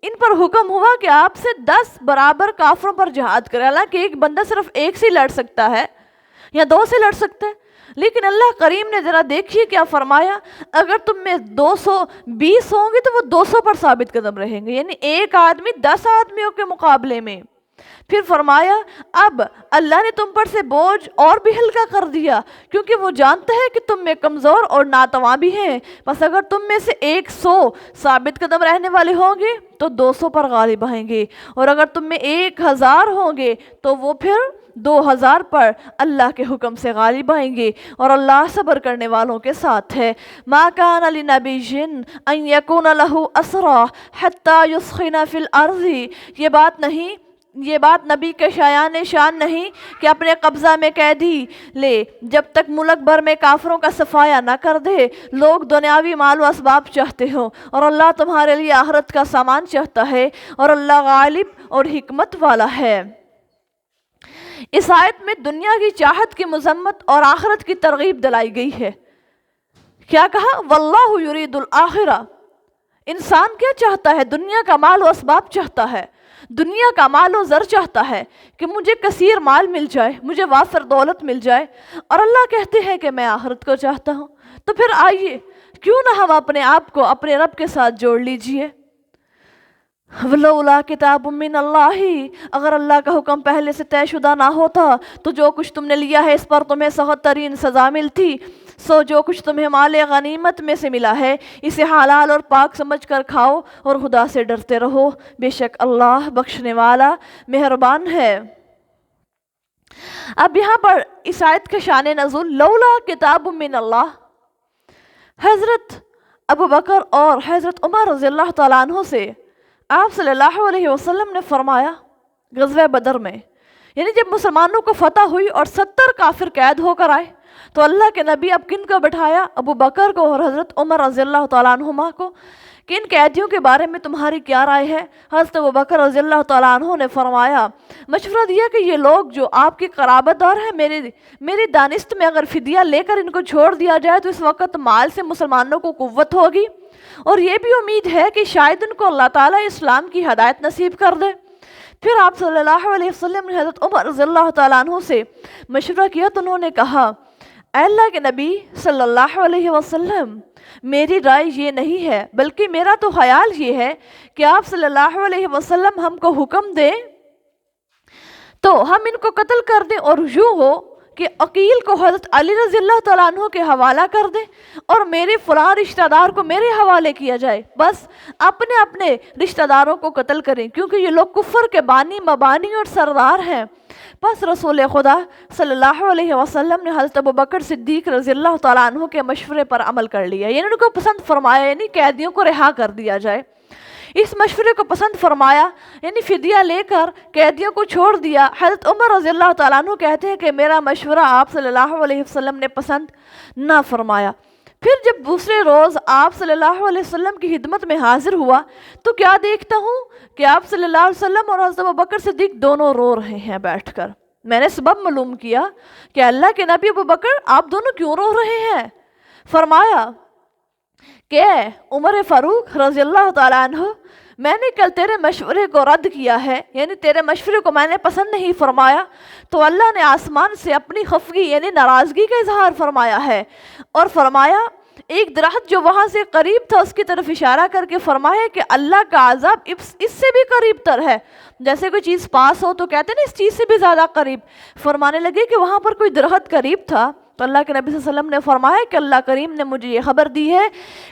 ان پر حکم ہوا کہ آپ سے 10 برابر کافروں پر جہاد کرے، حالانکہ ایک بندہ صرف ایک سے لڑ سکتا ہے یا 2 سے لڑ سکتا ہے، لیکن اللہ کریم نے ذرا دیکھیے کیا فرمایا، اگر تم میں 220 ہوں گے تو وہ 200 پر ثابت قدم رہیں گے، یعنی ایک آدمی 10 آدمیوں کے مقابلے میں۔ پھر فرمایا اب اللہ نے تم پر سے بوجھ اور بھی ہلکا کر دیا، کیونکہ وہ جانتا ہے کہ تم میں کمزور اور ناتواں بھی ہیں، بس اگر تم میں سے 100 ثابت قدم رہنے والے ہوں گے تو 200 پر غالب آئیں گے، اور اگر تم میں 1000 ہوں گے تو وہ پھر 2000 پر اللہ کے حکم سے غالب آئیں گے، اور اللہ صبر کرنے والوں کے ساتھ ہے۔ ما کان لنبی ان یکون لہ اسری حتی یثخن فی الارض، یہ بات نبی کے شان نہیں کہ اپنے قبضہ میں قیدی لے جب تک ملک بھر میں کافروں کا صفایا نہ کر دے۔ لوگ دنیاوی مال و اسباب چاہتے ہو اور اللہ تمہارے لیے آخرت کا سامان چاہتا ہے، اور اللہ غالب اور حکمت والا ہے۔ اس آیت میں دنیا کی چاہت کی مذمت اور آخرت کی ترغیب دلائی گئی ہے۔ کیا کہا؟ واللہ یرید الآخرہ، انسان کیا چاہتا ہے؟ دنیا کا مال و اسباب چاہتا ہے، دنیا کا مال و زر چاہتا ہے کہ مجھے کثیر مال مل جائے، مجھے وافر دولت مل جائے، اور اللہ کہتے ہیں کہ میں آخرت کو چاہتا ہوں۔ تو پھر آئیے کیوں نہ ہم اپنے آپ کو اپنے رب کے ساتھ جوڑ لیجئے۔ وَلَوْلَا کتاب من اللہ، اگر اللہ کا حکم پہلے سے طے شدہ نہ ہوتا تو جو کچھ تم نے لیا ہے اس پر تمہیں سخت ترین سزا ملتی، سو جو کچھ تمہیں مال غنیمت میں سے ملا ہے اسے حلال اور پاک سمجھ کر کھاؤ اور خدا سے ڈرتے رہو، بے شک اللہ بخشنے والا مہربان ہے۔ اب یہاں پر اس آیت کا شان نزول لولا کتاب من اللہ، حضرت ابو بکر اور حضرت عمر رضی اللہ تعالیٰ عنہ سے آپ صلی اللہ علیہ وسلم نے فرمایا غزوہ بدر میں، یعنی جب مسلمانوں کو فتح ہوئی اور 70 کافر قید ہو کر آئے تو اللہ کے نبی اب کن کو بٹھایا؟ ابو بکر کو اور حضرت عمر رضی اللہ تعالیٰ عنہما کو، کہ ان قیدیوں کے بارے میں تمہاری کیا رائے ہے؟ حضرت ابو بکر رضی اللہ تعالیٰ عنہ نے فرمایا، مشورہ دیا کہ یہ لوگ جو آپ کے قرابت دار ہیں، میری دانست میں اگر فدیہ لے کر ان کو چھوڑ دیا جائے تو اس وقت مال سے مسلمانوں کو قوت ہوگی، اور یہ بھی امید ہے کہ شاید ان کو اللہ تعالیٰ اسلام کی ہدایت نصیب کر دے۔ پھر آپ صلی اللہ علیہ وسلم نے حضرت عمر رضی اللہ تعالیٰ عنہ سے مشورہ کیا تو انہوں نے کہا، اے اللہ کے نبی صلی اللہ علیہ وسلم، میری رائے یہ نہیں ہے، بلکہ میرا تو خیال یہ ہے کہ آپ صلی اللہ علیہ وسلم ہم کو حکم دیں تو ہم ان کو قتل کر دیں اور یوں ہو کہ عقیل کو حضرت علی رضی اللہ تعالیٰ عنہ کے حوالہ کر دیں اور میرے فلاں رشتہ دار کو میرے حوالے کیا جائے، بس اپنے اپنے رشتہ داروں کو قتل کریں، کیونکہ یہ لوگ کفر کے بانی مبانی اور سردار ہیں۔ بس رسول خدا صلی اللہ علیہ وسلم نے حضرت ابوبکر صدیق رضی اللہ تعالیٰ عنہ کے مشورے پر عمل کر لیا، یعنی ان کو پسند فرمایا، یعنی قیدیوں کو رہا کر دیا جائے۔ اس مشورے کو پسند فرمایا، یعنی فدیہ لے کر قیدیوں کو چھوڑ دیا۔ حضرت عمر رضی اللہ تعالیٰ عنہ کہتے ہیں کہ میرا مشورہ آپ صلی اللہ علیہ وسلم نے پسند نہ فرمایا۔ پھر جب دوسرے روز آپ صلی اللہ علیہ وسلم کی خدمت میں حاضر ہوا تو کیا دیکھتا ہوں کہ آپ صلی اللہ علیہ وسلم اور حضرت ابوبکر صدیق دونوں رو رہے ہیں بیٹھ کر۔ میں نے سبب معلوم کیا کہ اللہ کے نبی ابوبکر آپ دونوں کیوں رو رہے ہیں؟ فرمایا کہ عمر فاروق رضی اللہ تعالیٰ عنہ، میں نے کل تیرے مشورے کو رد کیا ہے، یعنی تیرے مشورے کو میں نے پسند نہیں فرمایا، تو اللہ نے آسمان سے اپنی خفگی یعنی ناراضگی کا اظہار فرمایا ہے، اور فرمایا ایک درخت جو وہاں سے قریب تھا اس کی طرف اشارہ کر کے فرمایا کہ اللہ کا عذاب اس سے بھی قریب تر ہے۔ جیسے کوئی چیز پاس ہو تو کہتے ہیں نا اس چیز سے بھی زیادہ قریب، فرمانے لگے کہ وہاں پر کوئی درخت قریب تھا، تو اللہ کے نبی صلی اللہ علیہ وسلم نے فرمایا کہ اللہ کریم نے مجھے یہ خبر دی ہے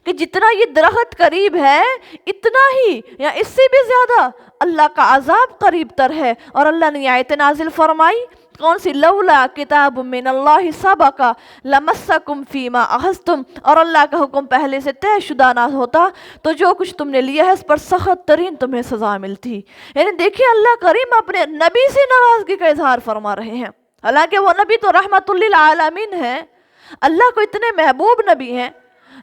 کہ جتنا یہ درخت قریب ہے اتنا ہی یا اس سے بھی زیادہ اللہ کا عذاب قریب تر ہے۔ اور اللہ نے آیت نازل فرمائی، کون سی؟ لولا کتاب من اللہ سبق لمسکم فیما اخذتم، اور اللہ کا حکم پہلے سے طے شدہ نہ ہوتا تو جو کچھ تم نے لیا ہے اس پر سخت ترین تمہیں سزا ملتی۔ یعنی دیکھیں اللہ کریم اپنے نبی سے ناراضگی کا اظہار فرما رہے ہیں، حالانکہ وہ نبی تو رحمت للعالمین ہیں، اللہ کو اتنے محبوب نبی ہیں،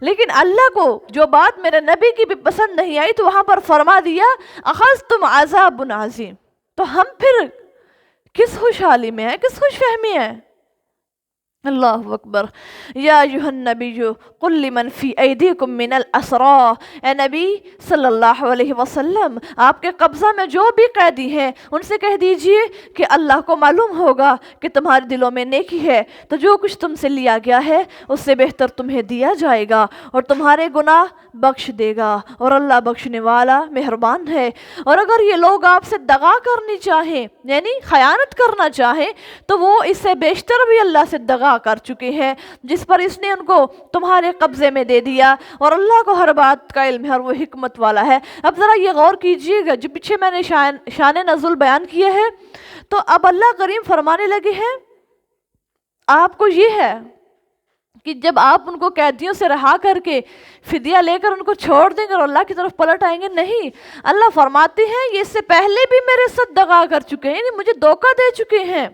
لیکن اللہ کو جو بات میرے نبی کی بھی پسند نہیں آئی تو وہاں پر فرما دیا اخذتم عذاب عظیم۔ تو ہم پھر کس خوشحالی میں ہیں، کس خوش فہمی ہیں؟ اللہ اکبر۔ یا ایھا النبی قل لمن فی ایدیکم من الاسری، اے نبی صلی اللہ علیہ وسلم آپ کے قبضہ میں جو بھی قیدی ہیں ان سے کہہ دیجئے کہ اللہ کو معلوم ہوگا کہ تمہارے دلوں میں نیکی ہے، تو جو کچھ تم سے لیا گیا ہے اس سے بہتر تمہیں دیا جائے گا اور تمہارے گناہ بخش دے گا، اور اللہ بخشنے والا مہربان ہے۔ اور اگر یہ لوگ آپ سے دغا کرنی چاہیں یعنی خیانت کرنا چاہیں تو وہ اس سے بیشتر بھی اللہ سے دغا کر چکے ہیں جس پر اس نے ان کو تمہارے قبضے میں دے دیا، اور اللہ کو ہر بات کا علم ہے اور وہ حکمت والا ہے۔ اب ذرا یہ غور کیجئے گا، جو پیچھے میں نے شان نزول بیان کیے ہے، تو اب اللہ کریم فرمانے لگے ہیں آپ کو یہ ہے کہ جب آپ ان کو قیدیوں سے رہا کر کے فدیہ لے کر ان کو چھوڑ دیں گے اور اللہ کی طرف پلٹ آئیں گے، نہیں، اللہ فرماتے ہیں یہ اس سے پہلے بھی میرے ساتھ دغا کر چکے ہیں، یعنی مجھے دھوکہ دے چکے ہیں۔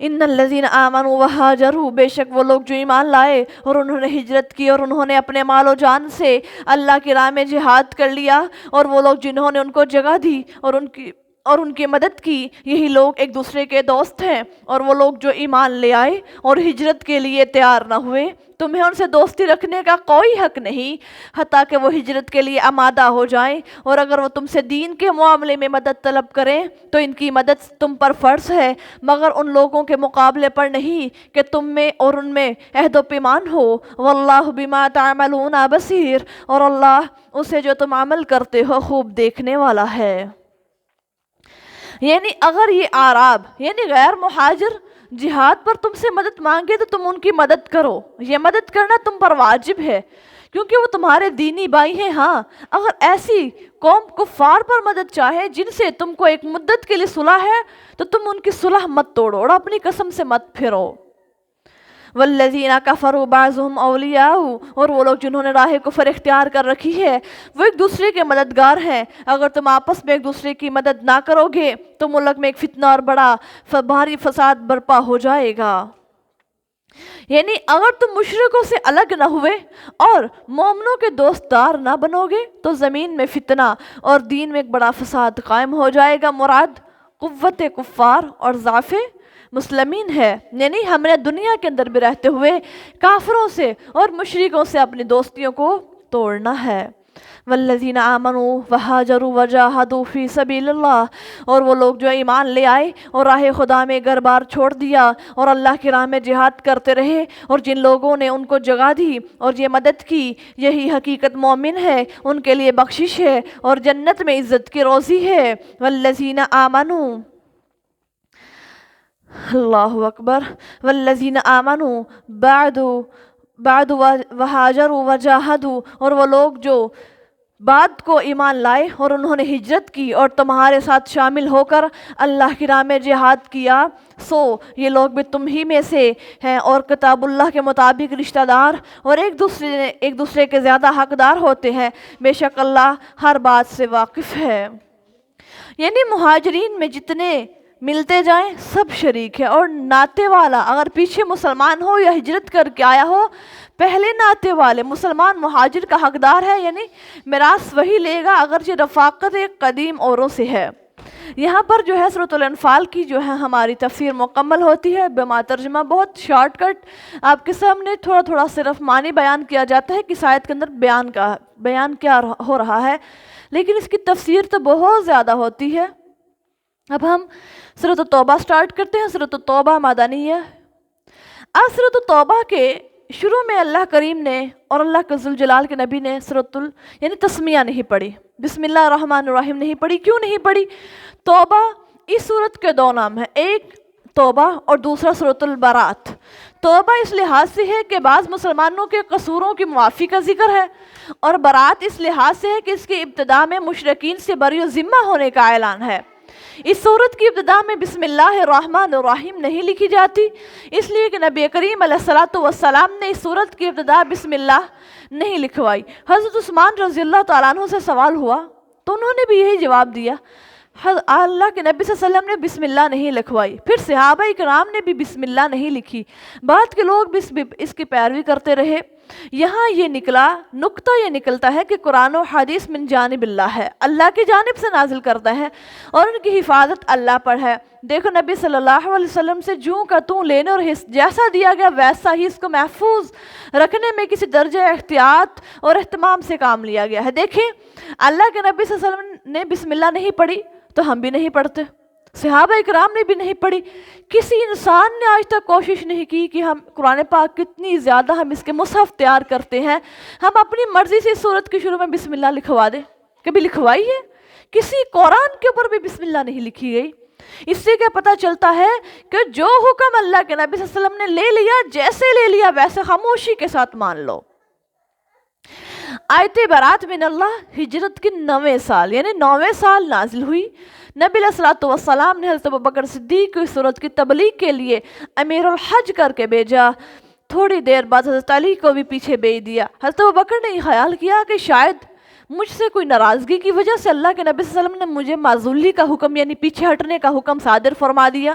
ان الذین آمنوا وہاجروا، بے شک وہ لوگ جو ایمان لائے اور انہوں نے ہجرت کی اور انہوں نے اپنے مال و جان سے اللہ کی راہ میں جہاد کر لیا، اور وہ لوگ جنہوں نے ان کو جگہ دی اور ان کی مدد کی، یہی لوگ ایک دوسرے کے دوست ہیں۔ اور وہ لوگ جو ایمان لے آئے اور ہجرت کے لیے تیار نہ ہوئے، تمہیں ان سے دوستی رکھنے کا کوئی حق نہیں حتیٰ کہ وہ ہجرت کے لیے آمادہ ہو جائیں، اور اگر وہ تم سے دین کے معاملے میں مدد طلب کریں تو ان کی مدد تم پر فرض ہے، مگر ان لوگوں کے مقابلے پر نہیں کہ تم میں اور ان میں عہد و پیمان ہو۔ واللہ بما تعملون بصیر، اور اللہ اسے جو تم عمل کرتے ہو خوب دیکھنے والا ہے۔ یعنی اگر یہ اعراب یعنی غیر مہاجر جہاد پر تم سے مدد مانگے تو تم ان کی مدد کرو، یہ مدد کرنا تم پر واجب ہے کیونکہ وہ تمہارے دینی بھائی ہیں۔ ہاں، اگر ایسی قوم کفار پر مدد چاہے جن سے تم کو ایک مدت کے لیے صلح ہے تو تم ان کی صلح مت توڑو اور اپنی قسم سے مت پھرو۔ والذین کفروا بعضهم اولیاء، اور وہ لوگ جنہوں نے راہ کفر اختیار کر رکھی ہے وہ ایک دوسرے کے مددگار ہیں۔ اگر تم آپس میں ایک دوسرے کی مدد نہ کرو گے تو ملک میں ایک فتنہ اور بڑا بھاری فساد برپا ہو جائے گا۔ یعنی اگر تم مشرکوں سے الگ نہ ہوئے اور مومنوں کے دوستدار نہ بنو گے تو زمین میں فتنہ اور دین میں ایک بڑا فساد قائم ہو جائے گا۔ مراد قوت کفار اور ضعف مسلمین ہے، یعنی ہم نے دنیا کے اندر بھی رہتے ہوئے کافروں سے اور مشرکوں سے اپنی دوستیوں کو توڑنا ہے۔ والذین آمنوا وہاجروا وجاہدوا فی سبیل اللہ، اور وہ لوگ جو ایمان لے آئے اور راہ خدا میں گھر بار چھوڑ دیا اور اللہ کی راہ میں جہاد کرتے رہے، اور جن لوگوں نے ان کو جگہ دی اور یہ مدد کی، یہی حقیقت مومن ہے، ان کے لیے بخشش ہے اور جنت میں عزت کی روزی ہے۔ والذین آمنوا، اللہ اکبر. والذین آمنوا بعد وہاجروا وجاہدوا، اور وہ لوگ جو بعد کو ایمان لائے اور انہوں نے ہجرت کی اور تمہارے ساتھ شامل ہو کر اللہ کی راہ میں جہاد کیا، سو یہ لوگ بھی تم ہی میں سے ہیں اور کتاب اللہ کے مطابق رشتہ دار اور ایک دوسرے کے زیادہ حقدار ہوتے ہیں. بے شک اللہ ہر بات سے واقف ہے. یعنی مہاجرین میں جتنے ملتے جائیں سب شریک ہے، اور ناتے والا اگر پیچھے مسلمان ہو یا ہجرت کر کے آیا ہو، پہلے ناتے والے مسلمان مہاجر کا حقدار ہے، یعنی میراث وہی لے گا اگرچہ رفاقت ایک قدیم اوروں سے ہے. یہاں پر جو ہے سورۃ الانفال کی جو ہے ہماری تفسیر مکمل ہوتی ہے بما ترجمہ. بہت شارٹ کٹ آپ کے سامنے تھوڑا تھوڑا صرف معنی بیان کیا جاتا ہے کہ اس آیت کے اندر بیان کیا ہو رہا ہے، لیکن اس کی تفسیر تو بہت زیادہ ہوتی ہے. اب ہم سورۃ التوبہ سٹارٹ کرتے ہیں. سورۃ التوبہ مدنی ہے. اب سورۃ التوبہ کے شروع میں اللہ کریم نے اور اللہ کے ذوالجلال کے نبی نے یعنی تسمیہ نہیں پڑھی، بسم اللہ الرحمن الرحیم نہیں پڑھی. کیوں نہیں پڑھی؟ توبہ اس صورت کے دو نام ہیں، ایک توبہ اور دوسرا سورۃ البراۃ. توبہ اس لحاظ سے ہے کہ بعض مسلمانوں کے قصوروں کی معافی کا ذکر ہے، اور برات اس لحاظ سے ہے کہ اس کی ابتدا میں مشرکین سے بری و ذمہ ہونے کا اعلان ہے. اس سورت کی ابتدا میں بسم اللہ الرحمن الرحیم نہیں لکھی جاتی، اس لیے کہ نبی کریم علیہ الصلاۃ والسلام نے اس سورت کی ابتدا بسم اللہ نہیں لکھوائی. حضرت عثمان رضی اللہ تعالیٰ عنہ سے سوال ہوا تو انہوں نے بھی یہی جواب دیا. اللہ کے نبی صلی اللہ علیہ وسلم نے بسم اللہ نہیں لکھوائی، پھر صحابہ کرام نے بھی بسم اللہ نہیں لکھی، بعد کے لوگ بھی اس کی پیروی کرتے رہے. یہاں یہ نقطہ یہ نکلتا ہے کہ قرآن و حدیث من جانب اللہ ہے، اللہ کی جانب سے نازل کرتا ہے اور ان کی حفاظت اللہ پر ہے. دیکھو نبی صلی اللہ علیہ وسلم سے جوں کا توں لینے اور جیسا دیا گیا ویسا ہی اس کو محفوظ رکھنے میں کسی درجہ احتیاط اور اہتمام سے کام لیا گیا ہے. دیکھیں اللہ کے نبی صلی اللہ علیہ وسلم نے بسم اللہ نہیں پڑھی تو ہم بھی نہیں پڑھتے، صحابہ اکرام نے بھی نہیں پڑھی. کسی انسان نے آج تک کوشش نہیں کی کہ ہم قرآن پاک کتنی زیادہ ہم اس کے مصحف تیار کرتے ہیں، ہم اپنی مرضی سے اس سورت کے شروع میں بسم اللہ لکھوا دیں. کبھی لکھوائی ہے؟ کسی قرآن کے اوپر بھی بسم اللہ نہیں لکھی گئی. اس سے کیا پتہ چلتا ہے کہ جو حکم اللہ کے نبی صلی اللہ علیہ وسلم نے لے لیا، جیسے لے لیا ویسے خاموشی کے ساتھ مان لو. آیت برات من اللہ ہجرت کے 9ویں سال یعنی 9ویں سال نازل ہوئی. نبی علیہ الصلوۃ والسلام نے حضرت ابوبکر صدیق کو اس سورت کی تبلیغ کے لیے امیر الحج کر کے بھیجا. تھوڑی دیر بعد حضرت علی کو بھی پیچھے بھیج دیا. حضرت ابوبکر نے یہ خیال کیا کہ شاید مجھ سے کوئی ناراضگی کی وجہ سے اللہ کے نبی صلی اللہ علیہ وسلم نے مجھے معزولی کا حکم یعنی پیچھے ہٹنے کا حکم صادر فرما دیا.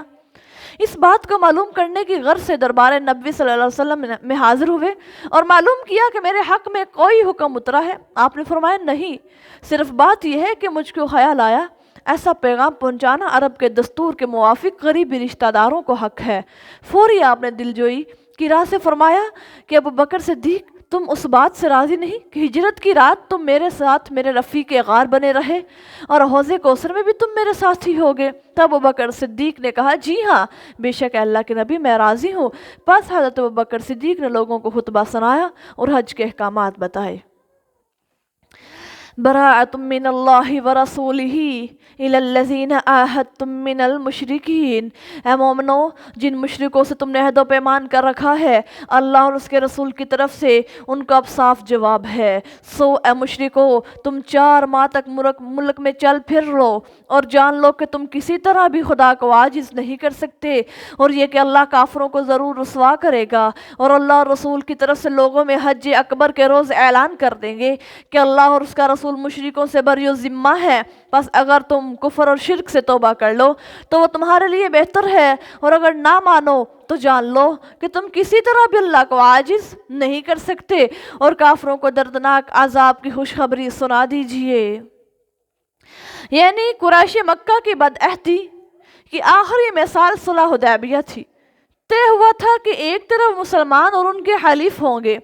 اس بات کو معلوم کرنے کی غرض سے دربار نبی صلی اللہ علیہ وسلم میں حاضر ہوئے اور معلوم کیا کہ میرے حق میں کوئی حکم اترا ہے. آپ نے فرمایا نہیں، صرف بات یہ ہے کہ مجھ کو خیال آیا ایسا پیغام پہنچانا عرب کے دستور کے موافق قریبی رشتہ داروں کو حق ہے. فوری آپ نے دلجوئی کی راہ سے فرمایا کہ ابوبکر صدیق تم اس بات سے راضی نہیں کہ ہجرت کی رات تم میرے ساتھ میرے رفیق غار بنے رہے اور حوض کوثر میں بھی تم میرے ساتھ ہی ہوگے؟ تب ابوبکر صدیق نے کہا جی ہاں بے شک اللہ کے نبی میں راضی ہوں. پس حضرت ابوبکر صدیق نے لوگوں کو خطبہ سنایا اور حج کے احکامات بتائے. براءۃ من اللہ ورسولہ الی الذین عاہدتم من المشرکین. اے مومنو، جن مشرکوں سے تم نے عہد و پیمان کر رکھا ہے اللہ اور اس کے رسول کی طرف سے ان کا اب صاف جواب ہے. سو اے مشرکو، تم 4 ماہ تک ملک میں چل پھر لو اور جان لو کہ تم کسی طرح بھی خدا کو عاجز نہیں کر سکتے، اور یہ کہ اللہ کافروں کو ضرور رسوا کرے گا. اور اللہ اور رسول کی طرف سے لوگوں میں حج اکبر کے روز اعلان کر دیں گے کہ اللہ اور اس کا رسول مشرکوں سے بری و ذمہ ہے. بس اگر تم کفر اور شرک سے توبہ کر لو تو وہ تمہارے لیے بہتر ہے، اور اگر نہ مانو تو جان لو کہ تم کسی طرح بھی اللہ کو عاجز نہیں کر سکتے. اور کافروں کو دردناک عذاب کی خوشخبری سنا دیجئے. یعنی قریش مکہ کی بدعہدی کی آخری مثال صلح حدیبیہ تھی. طے ہوا تھا کہ ایک طرف مسلمان اور ان کے حلیف ہوں گے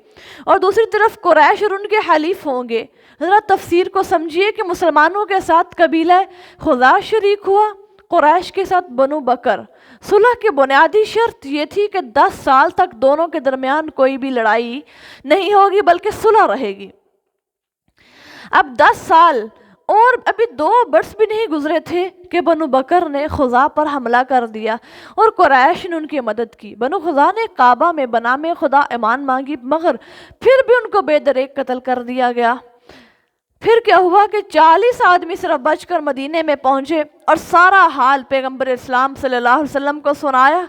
اور دوسری طرف قریش اور ان کے حلیف ہوں گے. ذرا تفسیر کو سمجھیے کہ مسلمانوں کے ساتھ قبیلہ خزاع شریک ہوا، قریش کے ساتھ بنو بکر. صلح کی بنیادی شرط یہ تھی کہ 10 سال تک دونوں کے درمیان کوئی بھی لڑائی نہیں ہوگی بلکہ صلح رہے گی. اب 10 سال اور ابھی 2 برس بھی نہیں گزرے تھے کہ بنو بکر نے خزا پر حملہ کر دیا اور قریش نے ان کی مدد کی۔ بنو خزا نے کعبہ میں بنام خدا ایمان مانگی، مگر پھر بھی ان کو بے دریغ قتل کر دیا گیا۔ پھر کیا ہوا کہ 40 آدمی صرف بچ کر مدینے میں پہنچے اور سارا حال پیغمبر اسلام صلی اللہ علیہ وسلم کو سنایا۔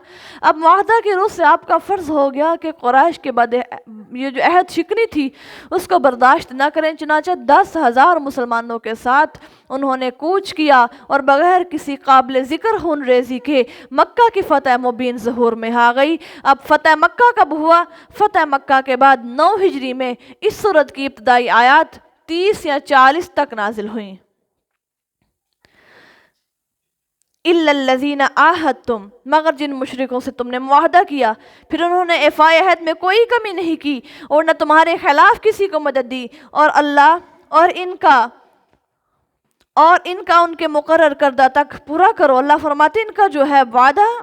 اب معاہدہ کی روح سے آپ کا فرض ہو گیا کہ قریش کے بعد یہ جو عہد شکنی تھی اس کو برداشت نہ کریں، چنانچہ 10,000 مسلمانوں کے ساتھ انہوں نے کوچ کیا اور بغیر کسی قابل ذکر خون ریزی کے مکہ کی فتح مبین ظہور میں آ گئی۔ اب فتح مکہ کب ہوا؟ فتح مکہ کے بعد 9 ہجری میں اس سورت کی ابتدائی آیات 30 یا 40 تک نازل ہوئیں۔ اِلَّا الَّذِينَ عَاهَدتُّمْ، مگر جن مشرکوں سے تم نے معاہدہ کیا، پھر انہوں نے ایفائے عہد میں کوئی کمی نہیں کی اور نہ تمہارے خلاف کسی کو مدد دی، اور اللہ اور ان کا ان کے مقرر کردہ تک پورا کرو۔ اللہ فرماتے ان کا جو ہے وعدہ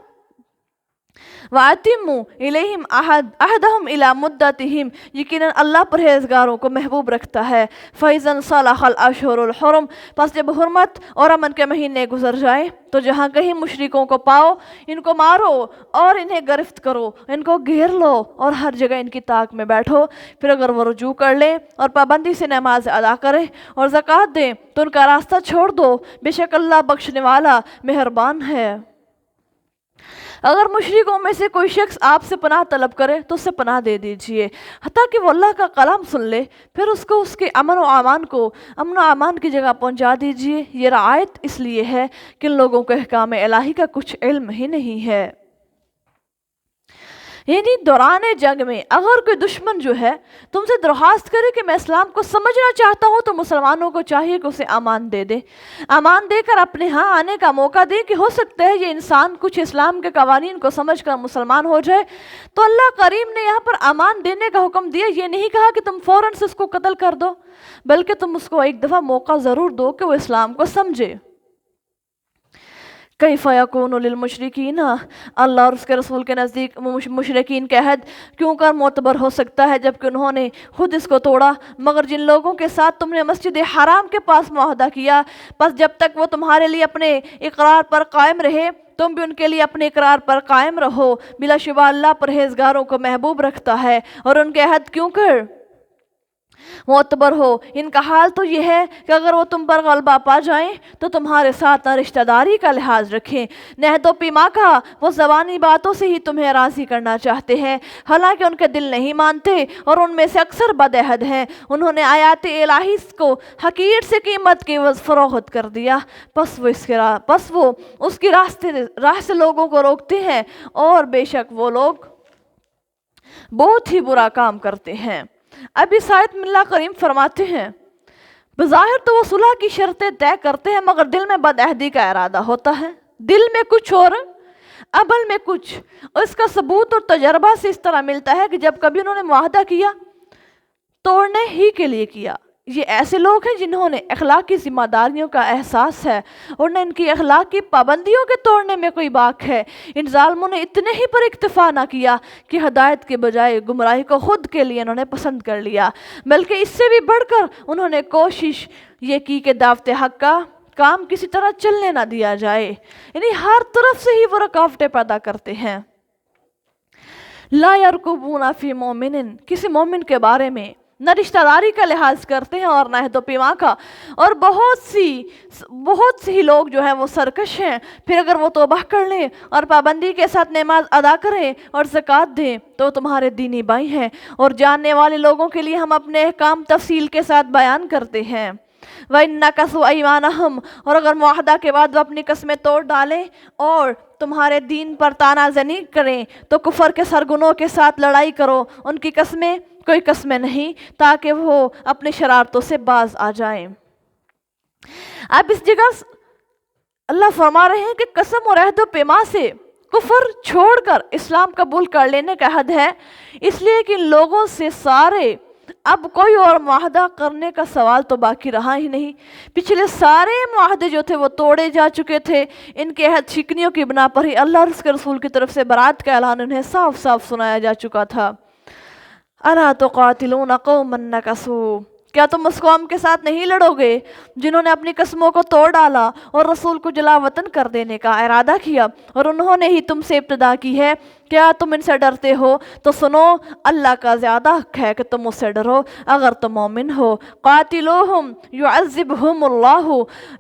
وَأَتِمُّوا إِلَيْهِمْ عَهْدَهُمْ إِلَى مُدَّتِهِمْ، یقیناً اللہ پرہیزگاروں کو محبوب رکھتا ہے۔ فَإِذَا انْسَلَخَ الْأَشْهُرُ الْحُرُمُ، پس جب حرمت اور امن کے مہینے گزر جائے تو جہاں کہیں مشرکوں کو پاؤ ان کو مارو اور انہیں گرفت کرو، ان کو گھیر لو اور ہر جگہ ان کی طاق میں بیٹھو۔ پھر اگر وہ رجوع کر لیں اور پابندی سے نماز ادا کریں اور زکوٰۃ دیں تو ان کا راستہ چھوڑ دو، بے شک اللہ بخشنے والا مہربان ہے۔ اگر مشرکوں میں سے کوئی شخص آپ سے پناہ طلب کرے تو اسے پناہ دے دیجئے حتیٰ کہ وہ اللہ کا کلام سن لے، پھر اس کو اس کے امن و امان کی جگہ پہنچا دیجئے۔ یہ رعایت اس لیے ہے کہ ان لوگوں کو احکام الہی کا کچھ علم ہی نہیں ہے۔ یعنی دوران جنگ میں اگر کوئی دشمن جو ہے تم سے درخواست کرے کہ میں اسلام کو سمجھنا چاہتا ہوں تو مسلمانوں کو چاہیے کہ اسے امان دے دے، امان دے کر اپنے ہاں آنے کا موقع دے کہ ہو سکتا ہے یہ انسان کچھ اسلام کے قوانین کو سمجھ کر مسلمان ہو جائے۔ تو اللہ کریم نے یہاں پر امان دینے کا حکم دیا، یہ نہیں کہا کہ تم فوراً سے اس کو قتل کر دو، بلکہ تم اس کو ایک دفعہ موقع ضرور دو کہ وہ اسلام کو سمجھے۔ کیف یکون للمشرکین، اللہ اور اس کے رسول کے نزدیک مشرکین کا عہد کیوں کر معتبر ہو سکتا ہے جبکہ انہوں نے خود اس کو توڑا؟ مگر جن لوگوں کے ساتھ تم نے مسجد حرام کے پاس معاہدہ کیا، پس جب تک وہ تمہارے لیے اپنے اقرار پر قائم رہے تم بھی ان کے لیے اپنے اقرار پر قائم رہو۔ بلا شبہ اللہ پرہیزگاروں کو محبوب رکھتا ہے۔ اور ان کے عہد کیوں کر معتبر ہو؟ ان کا حال تو یہ ہے کہ اگر وہ تم پر غلبہ پا جائیں تو تمہارے ساتھ نہ رشتہ داری کا لحاظ رکھیں نہ عہد و پیما کا، وہ زبانی باتوں سے ہی تمہیں راضی کرنا چاہتے ہیں، حالانکہ ان کے دل نہیں مانتے اور ان میں سے اکثر بد عہد ہیں۔ انہوں نے آیات الہی کو حقیر سے قیمت کی عوض فروخت کر دیا، پس وہ اس کی راہ سے لوگوں کو روکتے ہیں، اور بے شک وہ لوگ بہت ہی برا کام کرتے ہیں۔ اب اس آیت میں اللہ کریم فرماتے ہیں بظاہر تو وہ صلح کی شرطیں طے کرتے ہیں مگر دل میں بد عہدی کا ارادہ ہوتا ہے، دل میں کچھ اور عمل میں کچھ، اور اس کا ثبوت اور تجربہ سے اس طرح ملتا ہے کہ جب کبھی انہوں نے معاہدہ کیا توڑنے ہی کے لیے کیا۔ یہ ایسے لوگ ہیں جنہوں نے اخلاقی ذمہ داریوں کا احساس ہے اور نہ ان کی اخلاق کی پابندیوں کے توڑنے میں کوئی باک ہے۔ ان ظالموں نے اتنے ہی پر اکتفا نہ کیا کہ ہدایت کے بجائے گمراہی کو خود کے لیے انہوں نے پسند کر لیا، بلکہ اس سے بھی بڑھ کر انہوں نے کوشش یہ کی کہ دعوت حق کا کام کسی طرح چلنے نہ دیا جائے، یعنی ہر طرف سے ہی وہ رکاوٹیں پیدا کرتے ہیں۔ لا یرقبون فی مومن، کسی مومن کے بارے میں نہ رشتہ داری کا لحاظ کرتے ہیں اور نہ عہد و پیما کا، اور بہت سی لوگ جو ہیں وہ سرکش ہیں۔ پھر اگر وہ توبہ کر لیں اور پابندی کے ساتھ نماز ادا کریں اور زکوٰۃ دیں تو تمہارے دینی بھائی ہیں، اور جاننے والے لوگوں کے لیے ہم اپنے احکام تفصیل کے ساتھ بیان کرتے ہیں۔ وَإِن نَكَثُوا أَيْمَانَهُمْ، اور اگر معاہدہ کے بعد وہ اپنی قسمیں توڑ ڈالیں اور تمہارے دین پر طعنہ زنی کریں تو کفر کے سرگنوں کے ساتھ لڑائی کرو، ان کی قسمیں کوئی قسمیں نہیں تاکہ وہ اپنی شرارتوں سے باز آ جائیں۔ اب اس جگہ اللہ فرما رہے ہیں کہ قسم اور عہد و پیما سے کفر چھوڑ کر اسلام قبول کر لینے کا حد ہے، اس لیے کہ ان لوگوں سے سارے اب کوئی اور معاہدہ کرنے کا سوال تو باقی رہا ہی نہیں۔ پچھلے سارے معاہدے جو تھے وہ توڑے جا چکے تھے، ان کے عہد شکنیوں کی بنا پر ہی اللہ اور اس کے رسول کی طرف سے برات کا اعلان انہیں صاف صاف سنایا جا چکا تھا۔ الا تقاتلون قوما نکثوا، کیا تم اس قوم کے ساتھ نہیں لڑو گے جنہوں نے اپنی قسموں کو توڑ ڈالا اور رسول کو جلا وطن کر دینے کا ارادہ کیا اور انہوں نے ہی تم سے ابتدا کی ہے؟ کیا تم ان سے ڈرتے ہو؟ تو سنو، اللہ کا زیادہ حق ہے کہ تم اس سے ڈرو اگر تم مومن ہو۔ قاتلوہم یعذبہم اللہ،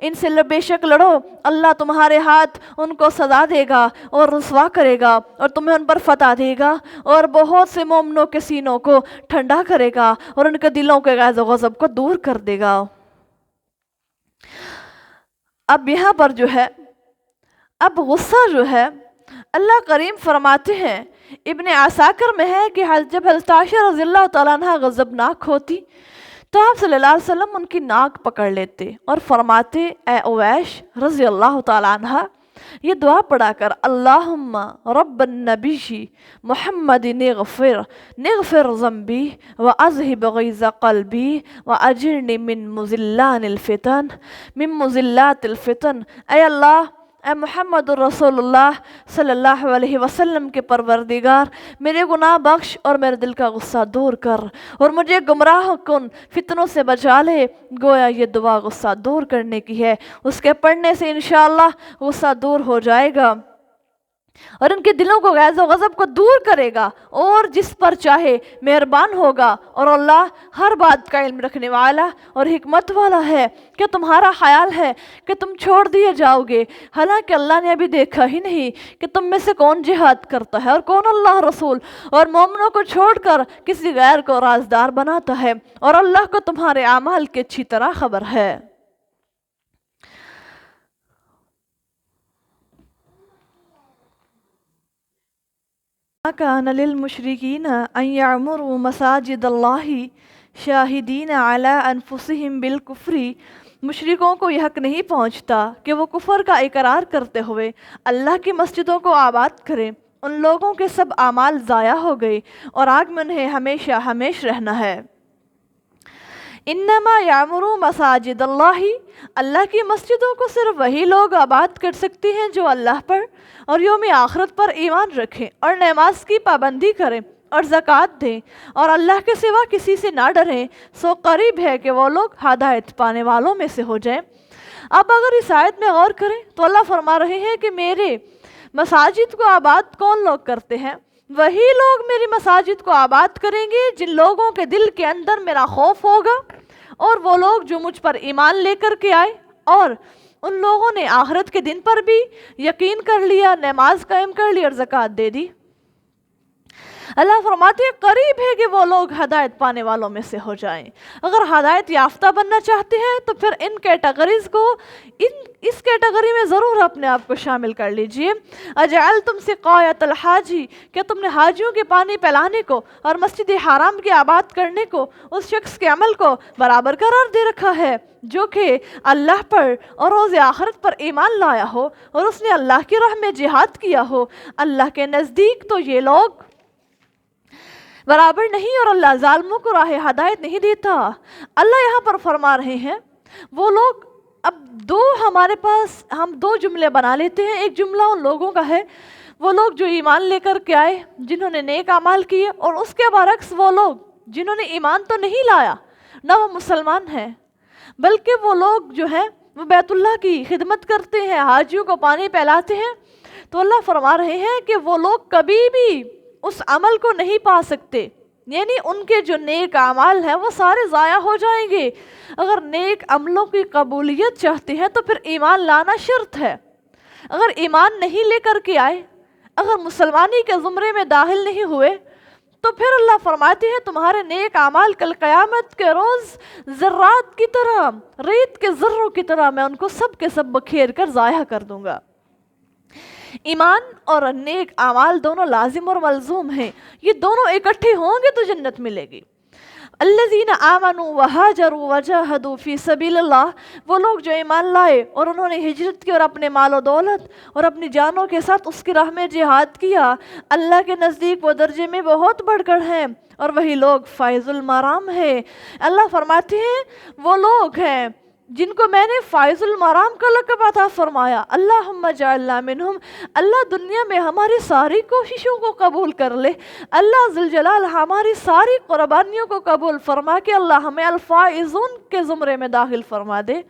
ان سے بے شک لڑو، اللہ تمہارے ہاتھ ان کو سزا دے گا اور رسوا کرے گا اور تمہیں ان پر فتح دے گا اور بہت سے مومنوں کے سینوں کو ٹھنڈا کرے گا اور ان کے دلوں کے غیظ و غضب کو دور کر دے گا۔ اب یہاں پر جو ہے، اب غصہ جو ہے، اللہ کریم فرماتے ہیں، ابن عساکر میں ہے کہ جب حضرت عائشہ رضی اللہ تعالیٰ عنہ غضبناک ہوتی تو آپ صلی اللہ علیہ وسلم ان کی ناک پکڑ لیتے اور فرماتے، اے اویش رضی اللہ تعالیٰ عنہ، یہ دعا پڑھا کر، اللہم رب النبی محمد نغفر ذنبی واذہب غیظ قلبی واجرنی من مضلات الفتن، اے اللہ، اے محمد الرسول اللہ صلی اللہ علیہ وسلم کے پروردگار، میرے گناہ بخش اور میرے دل کا غصہ دور کر اور مجھے گمراہ کن فتنوں سے بچا لے۔ گویا یہ دعا غصہ دور کرنے کی ہے، اس کے پڑھنے سے انشاءاللہ غصہ دور ہو جائے گا اور ان کے دلوں کو غیظ و غضب کو دور کرے گا اور جس پر چاہے مہربان ہوگا، اور اللہ ہر بات کا علم رکھنے والا اور حکمت والا ہے۔ کہ تمہارا خیال ہے کہ تم چھوڑ دیے جاؤ گے، حالانکہ اللہ نے ابھی دیکھا ہی نہیں کہ تم میں سے کون جہاد کرتا ہے اور کون اللہ رسول اور مومنوں کو چھوڑ کر کسی غیر کو رازدار بناتا ہے، اور اللہ کو تمہارے اعمال کی اچھی طرح خبر ہے۔ كان للمشركين أن يعمروا مساجد الله شاہدین علی انفسہم بالکفر، مشرکوں کو یہ حق نہیں پہنچتا کہ وہ کفر کا اقرار کرتے ہوئے اللہ کی مسجدوں کو آباد کریں۔ ان لوگوں کے سب اعمال ضائع ہو گئے اور آگ میں انہیں ہمیشہ ہمیش رہنا ہے۔ انما یعمروا مساجد اللہ، اللہ کی مسجدوں کو صرف وہی لوگ آباد کر سکتے ہیں جو اللہ پر اور یوم آخرت پر ایمان رکھیں اور نماز کی پابندی کریں اور زکوٰۃ دیں اور اللہ کے سوا کسی سے نہ ڈریں، سو قریب ہے کہ وہ لوگ ہدایت پانے والوں میں سے ہو جائیں۔ اب اگر اس آیت میں غور کریں تو اللہ فرما رہے ہیں کہ میرے مساجد کو آباد کون لوگ کرتے ہیں؟ وہی لوگ میری مساجد کو آباد کریں گے جن لوگوں کے دل کے اندر میرا خوف ہوگا، اور وہ لوگ جو مجھ پر ایمان لے کر کے آئے اور ان لوگوں نے آخرت کے دن پر بھی یقین کر لیا، نماز قائم کر لی اور زکوٰۃ دے دی۔ اللہ فرماتے ہیں قریب ہے کہ وہ لوگ ہدایت پانے والوں میں سے ہو جائیں۔ اگر ہدایت یافتہ بننا چاہتے ہیں تو پھر ان کیٹیگریز کو اس کیٹیگری میں ضرور اپنے آپ کو شامل کر لیجئے۔ اجعلتم سقایۃ الحاج، کیا تم نے حاجیوں کے پانی پلانے کو اور مسجد حرام کے آباد کرنے کو اس شخص کے عمل کو برابر قرار دے رکھا ہے جو کہ اللہ پر اور روز آخرت پر ایمان لایا ہو اور اس نے اللہ کی راہ میں جہاد کیا ہو؟ اللہ کے نزدیک تو یہ لوگ برابر نہیں، اور اللہ ظالموں کو راہ ہدایت نہیں دیتا۔ اللہ یہاں پر فرما رہے ہیں وہ لوگ، اب ہمارے پاس ہم دو جملے بنا لیتے ہیں۔ ایک جملہ ان لوگوں کا ہے وہ لوگ جو ایمان لے کر کے آئے، جنہوں نے نیک اعمال کیے، اور اس کے برعکس وہ لوگ جنہوں نے ایمان تو نہیں لایا، نہ وہ مسلمان ہیں، بلکہ وہ لوگ جو ہیں وہ بیت اللہ کی خدمت کرتے ہیں، حاجیوں کو پانی پلاتے ہیں۔ تو اللہ فرما رہے ہیں کہ وہ لوگ کبھی بھی اس عمل کو نہیں پا سکتے، یعنی ان کے جو نیک اعمال ہیں وہ سارے ضائع ہو جائیں گے۔ اگر نیک عملوں کی قبولیت چاہتے ہیں تو پھر ایمان لانا شرط ہے۔ اگر ایمان نہیں لے کر کے آئے، اگر مسلمانی کے زمرے میں داخل نہیں ہوئے، تو پھر اللہ فرماتے ہیں تمہارے نیک اعمال کل قیامت کے روز ذرات کی طرح، ریت کے ذروں کی طرح میں ان کو سب کے سب بکھیر کر ضائع کر دوں گا۔ ایمان اور نیک اعمال دونوں لازم اور ملزوم ہیں، یہ دونوں اکٹھے ہوں گے تو جنت ملے گی۔ الذین آمنوا وہاجروا وجاہدوا فی سبیل اللہ، وہ لوگ جو ایمان لائے اور انہوں نے ہجرت کی اور اپنے مال و دولت اور اپنی جانوں کے ساتھ اس کی راہ میں جہاد کیا، اللہ کے نزدیک وہ درجے میں بہت بڑھ کر ہیں اور وہی لوگ فائز المرام ہے۔ اللہ فرماتے ہیں وہ لوگ ہیں جن کو میں نے فائز المرام کا لقب عطا فرمایا، اللہم اجعلنا منہم، اللہ دنیا میں ہماری ساری کوششوں کو قبول کر لے، اللہ ذوالجلال ہماری ساری قربانیوں کو قبول فرما کے اللہ ہمیں الفائزون کے زمرے میں داخل فرما دے۔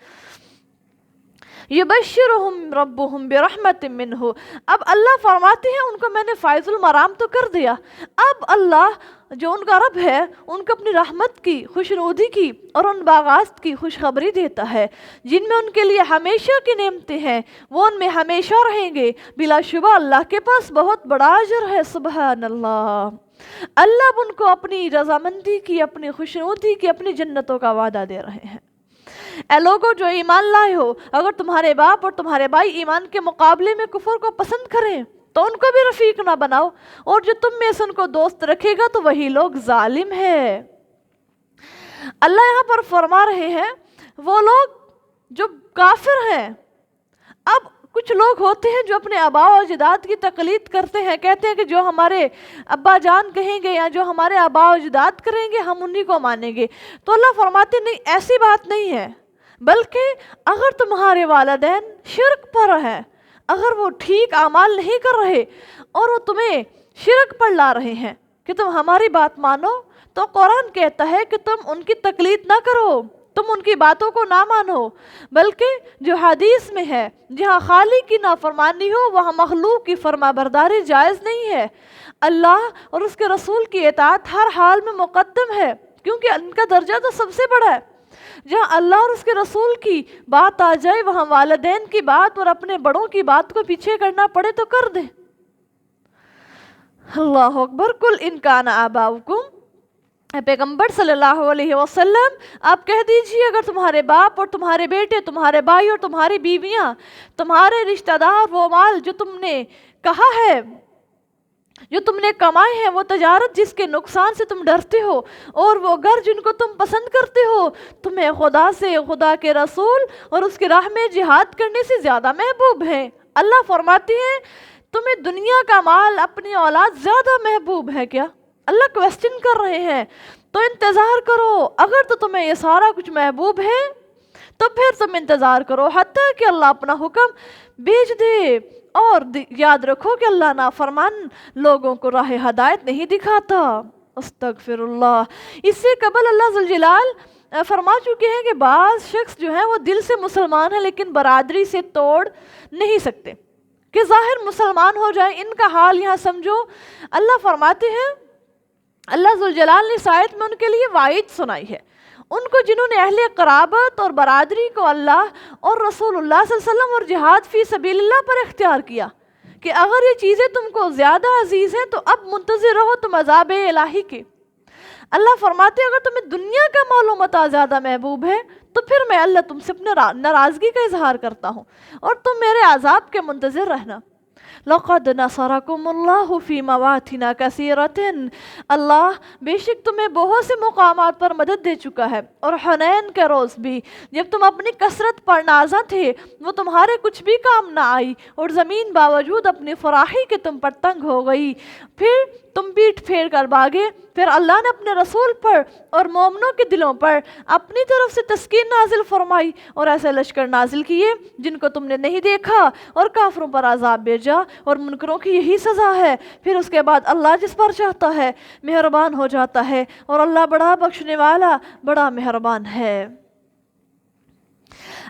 یبشرہم ربہم برحمت منہ، اب اللہ فرماتے ہیں ان کو میں نے فائز المرام تو کر دیا، اب اللہ جو ان کا رب ہے ان کو اپنی رحمت کی، خوشنودی کی اور ان باغات کی خوشخبری دیتا ہے جن میں ان کے لیے ہمیشہ کی نعمتیں ہیں، وہ ان میں ہمیشہ رہیں گے، بلا شبہ اللہ کے پاس بہت بڑا اجر ہے۔ سبحان اللہ، اللہ اب ان کو اپنی رضامندی کی، اپنی خوشنودی کی، اپنی جنتوں کا وعدہ دے رہے ہیں۔ اے لوگوں جو ایمان لائے ہو، اگر تمہارے باپ اور تمہارے بھائی ایمان کے مقابلے میں کفر کو پسند کریں تو ان کو بھی رفیق نہ بناؤ، اور جو تم میں سے ان کو دوست رکھے گا تو وہی لوگ ظالم ہے۔ اللہ یہاں پر فرما رہے ہیں وہ لوگ جو کافر ہیں، اب کچھ لوگ ہوتے ہیں جو اپنے آباء و اجداد کی تقلید کرتے ہیں، کہتے ہیں کہ جو ہمارے ابا جان کہیں گے یا جو ہمارے آباء و اجداد کریں گے ہم انہی کو مانیں گے، تو اللہ فرماتے نہیں، ایسی بات نہیں ہے، بلکہ اگر تمہارے والدین شرک پر ہیں، اگر وہ ٹھیک اعمال نہیں کر رہے اور وہ تمہیں شرک پر لا رہے ہیں کہ تم ہماری بات مانو، تو قرآن کہتا ہے کہ تم ان کی تقلید نہ کرو، تم ان کی باتوں کو نہ مانو، بلکہ جو حدیث میں ہے جہاں خالق کی نافرمانی ہو وہاں مخلوق کی فرما برداری جائز نہیں ہے۔ اللہ اور اس کے رسول کی اطاعت ہر حال میں مقدم ہے، کیونکہ ان کا درجہ تو سب سے بڑا ہے۔ جہاں اللہ اور اس کے رسول کی بات آ جائے وہاں والدین کی بات اور اپنے بڑوں کی بات کو پیچھے کرنا پڑے تو کر دیں۔ اللہ اکبر، کل ان کان آباؤکم، پیغمبر صلی اللہ علیہ وسلم آپ کہہ دیجئے اگر تمہارے باپ اور تمہارے بیٹے، تمہارے بھائی اور تمہاری بیویاں، تمہارے رشتہ دار، وہ مال جو تم نے کہا ہے، جو تم نے کمائے ہیں، وہ تجارت جس کے نقصان سے تم ڈرتے ہو، اور وہ گھر جن کو تم پسند کرتے ہو، تمہیں خدا سے، خدا کے رسول اور اس کی راہ میں جہاد کرنے سے زیادہ محبوب ہیں۔ اللہ فرماتے ہیں تمہیں دنیا کا مال، اپنی اولاد زیادہ محبوب ہے کیا؟ اللہ کویسچن کر رہے ہیں، تو انتظار کرو، اگر تو تمہیں یہ سارا کچھ محبوب ہے تو پھر تم انتظار کرو حتیٰ کہ اللہ اپنا حکم بھیج دے، اور یاد رکھو کہ اللہ نافرمان لوگوں کو راہ ہدایت نہیں دکھاتا۔ استغفر اللہ۔ اس سے قبل اللہ ذوالجلال فرما چکے ہیں کہ بعض شخص جو ہیں وہ دل سے مسلمان ہیں لیکن برادری سے توڑ نہیں سکتے کہ ظاہر مسلمان ہو جائیں، ان کا حال یہاں سمجھو۔ اللہ فرماتے ہیں، اللہ ذوالجلال نے اس آیت میں ان کے لیے وعید سنائی ہے، ان کو جنہوں نے اہل قرابت اور برادری کو اللہ اور رسول اللہ صلی اللہ علیہ وسلم اور جہاد فی سبیل اللہ پر اختیار کیا کہ اگر یہ چیزیں تم کو زیادہ عزیز ہیں تو اب منتظر رہو تم عذاب الہی کے۔ اللہ فرماتے ہیں اگر تمہیں دنیا کا مال و متاع زیادہ محبوب ہے تو پھر میں اللہ تم سے اپنے ناراضگی کا اظہار کرتا ہوں اور تم میرے عذاب کے منتظر رہنا۔ لَقَدْ نَصَرَكُمُ اللَّهُ فِي مَوَاطِنَ كَثِيرَةٍ، اللہ بے شک تمہیں بہت سے مقامات پر مدد دے چکا ہے، اور حنین کے روز بھی جب تم اپنی کثرت پر نازاں تھے وہ تمہارے کچھ بھی کام نہ آئی، اور زمین باوجود اپنی فراخی کے تم پر تنگ ہو گئی، پھر تم پیٹ پھیر کر بھاگے، پھر اللہ نے اپنے رسول پر اور مومنوں کے دلوں پر اپنی طرف سے تسکین نازل فرمائی اور ایسے لشکر نازل کیے جن کو تم نے نہیں دیکھا، اور کافروں پر عذاب بھیجا، اور منکروں کی یہی سزا ہے۔ پھر اس کے بعد اللہ جس پر چاہتا ہے مہربان ہو جاتا ہے، اور اللہ بڑا بخشنے والا، بڑا مہربان ہے۔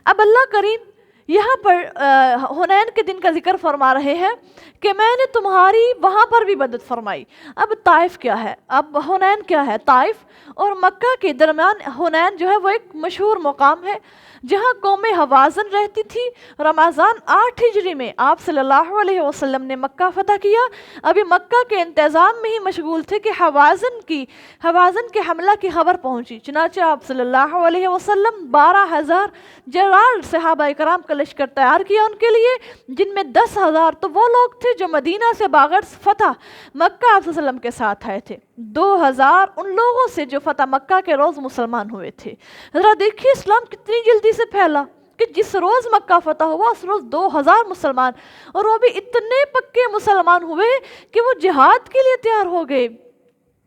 اب اللہ کریم یہاں پر حنین کے دن کا ذکر فرما رہے ہیں کہ میں نے تمہاری وہاں پر بھی مدد فرمائی۔ اب طائف کیا ہے، اب حنین کیا ہے؟ طائف اور مکہ کے درمیان حنین جو ہے وہ ایک مشہور مقام ہے جہاں قوم حوازن رہتی تھی۔ رمضان 8 ہجری میں آپ صلی اللہ علیہ وسلم نے مکہ فتح کیا، ابھی مکہ کے انتظام میں ہی مشغول تھے کہ حوازن کے حملہ کی خبر پہنچی، چنانچہ آپ صلی اللہ علیہ وسلم 12,000 جرار صحابہ کرام کا لشکر تیار کیا ان کے لیے، جن میں 10,000 تو وہ لوگ تھے جو مدینہ سے بغیر فتح مکہ آپ صلی اللہ علیہ وسلم کے ساتھ آئے تھے، 2,000 ان لوگوں سے جو فتح مکہ کے روز مسلمان ہوئے تھے۔ ذرا دیکھیے اسلام کتنی جلدی سے پھیلا کہ جس روز مکہ فتح ہوا اس روز 2,000 مسلمان، اور وہ بھی اتنے پکے مسلمان ہوئے کہ وہ جہاد کے لیے تیار ہو گئے۔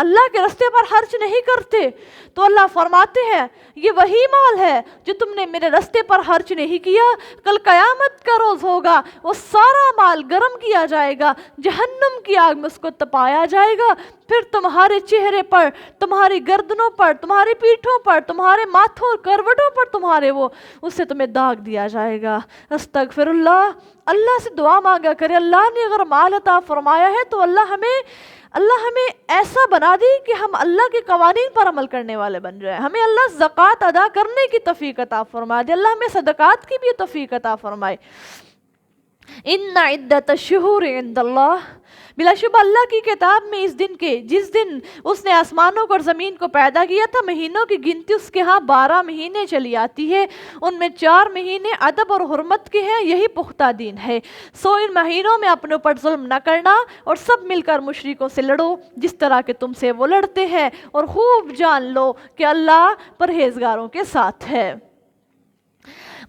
اللہ کے راستے پر خرچ نہیں کرتے تو اللہ فرماتے ہیں یہ وہی مال ہے جو تم نے میرے راستے پر خرچ نہیں کیا، کل قیامت کا روز ہوگا، وہ سارا مال گرم کیا جائے گا، جہنم کی آگ میں اس کو تپایا جائے گا، پھر تمہارے چہرے پر، تمہاری گردنوں پر، تمہاری پیٹھوں پر، تمہارے ماتھوں کروٹوں پر تمہارے اس سے تمہیں داغ دیا جائے گا۔ استغفر اللہ، اللہ سے دعا مانگا کرے اللہ نے اگر مال عطا فرمایا ہے تو اللہ ہمیں ایسا بنا دی کہ ہم اللہ کے قوانین پر عمل کرنے والے بن جائیں، ہمیں اللہ زکوٰۃ ادا کرنے کی توفیق عطا فرما دے، اللہ ہمیں صدقات کی بھی توفیق عطا فرمائے۔ ان عدت الشہور عند اللہ، بلا شبہ اللہ کی کتاب میں جس دن اس نے آسمانوں کو اور زمین کو پیدا کیا تھا، مہینوں کی گنتی اس کے ہاں 12 مہینے چلی آتی ہے، ان میں 4 مہینے ادب اور حرمت کے ہیں، یہی پختہ دین ہے۔ سو ان مہینوں میں اپنے اوپر ظلم نہ کرنا اور سب مل کر مشرکوں سے لڑو جس طرح کہ تم سے وہ لڑتے ہیں، اور خوب جان لو کہ اللہ پرہیزگاروں کے ساتھ ہے۔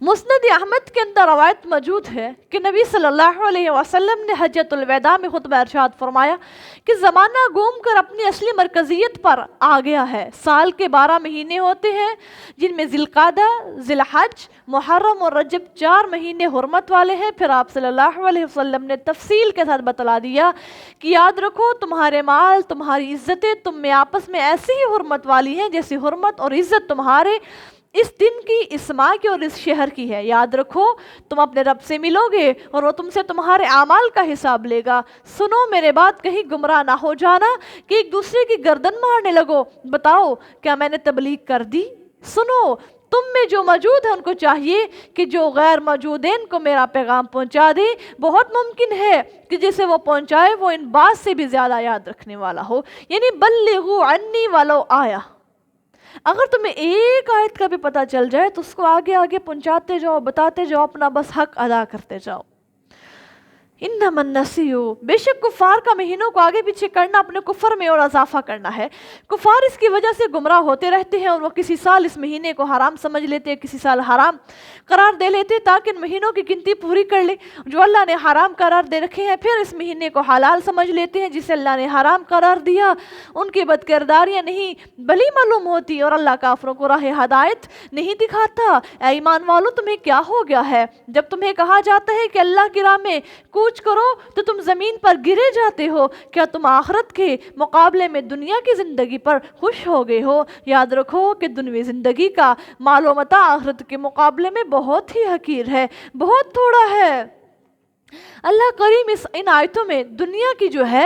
مسند احمد کے اندر روایت موجود ہے کہ نبی صلی اللہ علیہ وسلم نے حجۃ الوداع میں خطبہ ارشاد فرمایا کہ زمانہ گھوم کر اپنی اصلی مرکزیت پر آ گیا ہے۔ سال کے 12 مہینے ہوتے ہیں جن میں ذی القعدہ، ذی الحج، محرم اور رجب 4 مہینے حرمت والے ہیں۔ پھر آپ صلی اللہ علیہ وسلم نے تفصیل کے ساتھ بتلا دیا کہ یاد رکھو تمہارے مال، تمہاری عزتیں تم میں آپس میں ایسی ہی حرمت والی ہیں جیسی حرمت اور عزت تمہارے اس دن کی، اس ماہ کی اور اس شہر کی ہے۔ یاد رکھو تم اپنے رب سے ملو گے اور وہ تم سے تمہارے اعمال کا حساب لے گا۔ سنو میرے بات، کہیں گمراہ نہ ہو جانا کہ ایک دوسرے کی گردن مارنے لگو۔ بتاؤ کیا میں نے تبلیغ کر دی؟ سنو تم میں جو موجود ہیں ان کو چاہیے کہ جو غیر موجود ہیں ان کو میرا پیغام پہنچا دے۔ بہت ممکن ہے کہ جسے وہ پہنچائے وہ ان بات سے بھی زیادہ یاد رکھنے والا ہو، یعنی بلغوا عنی ولو آیہ۔ اگر تمہیں ایک آیت کا بھی پتہ چل جائے تو اس کو آگے آگے پہنچاتے جاؤ، بتاتے جاؤ، اپنا بس حق ادا کرتے جاؤ۔ انما النسیء، بے شک کفار کا مہینوں کو آگے پیچھے کرنا اپنے کفر میں اور اضافہ کرنا ہے۔ کفار اس کی وجہ سے گمراہ ہوتے رہتے ہیں اور وہ کسی سال اس مہینے کو حرام سمجھ لیتے ہیں، کسی سال حرام قرار دے لیتے تاکہ ان مہینوں کی گنتی پوری کر لے۔ جو اللہ نے حرام قرار دے رکھے ہیں پھر اس مہینے کو حلال سمجھ لیتے ہیں جسے اللہ نے حرام قرار دیا۔ ان کی بدکرداریاں نہیں بھلی معلوم ہوتی اور اللہ کافروں کو راہ ہدایت نہیں دکھاتا۔ اے ایمان والو تمہیں کیا ہو گیا ہے؟ جب تمہیں کہا جاتا ہے کہ اللہ کی راہ میں کوچ کرو تو تم زمین پر گرے جاتے ہو۔ کیا تم آخرت کے مقابلے میں دنیا کی زندگی پر خوش ہو گئے ہو؟ یاد رکھو کہ دنیوی زندگی کا مال و متاع آخرت کے مقابلے میں بہت ہی حقیر ہے، بہت تھوڑا ہے۔ اللہ کریم ان آیتوں میں دنیا کی جو ہے،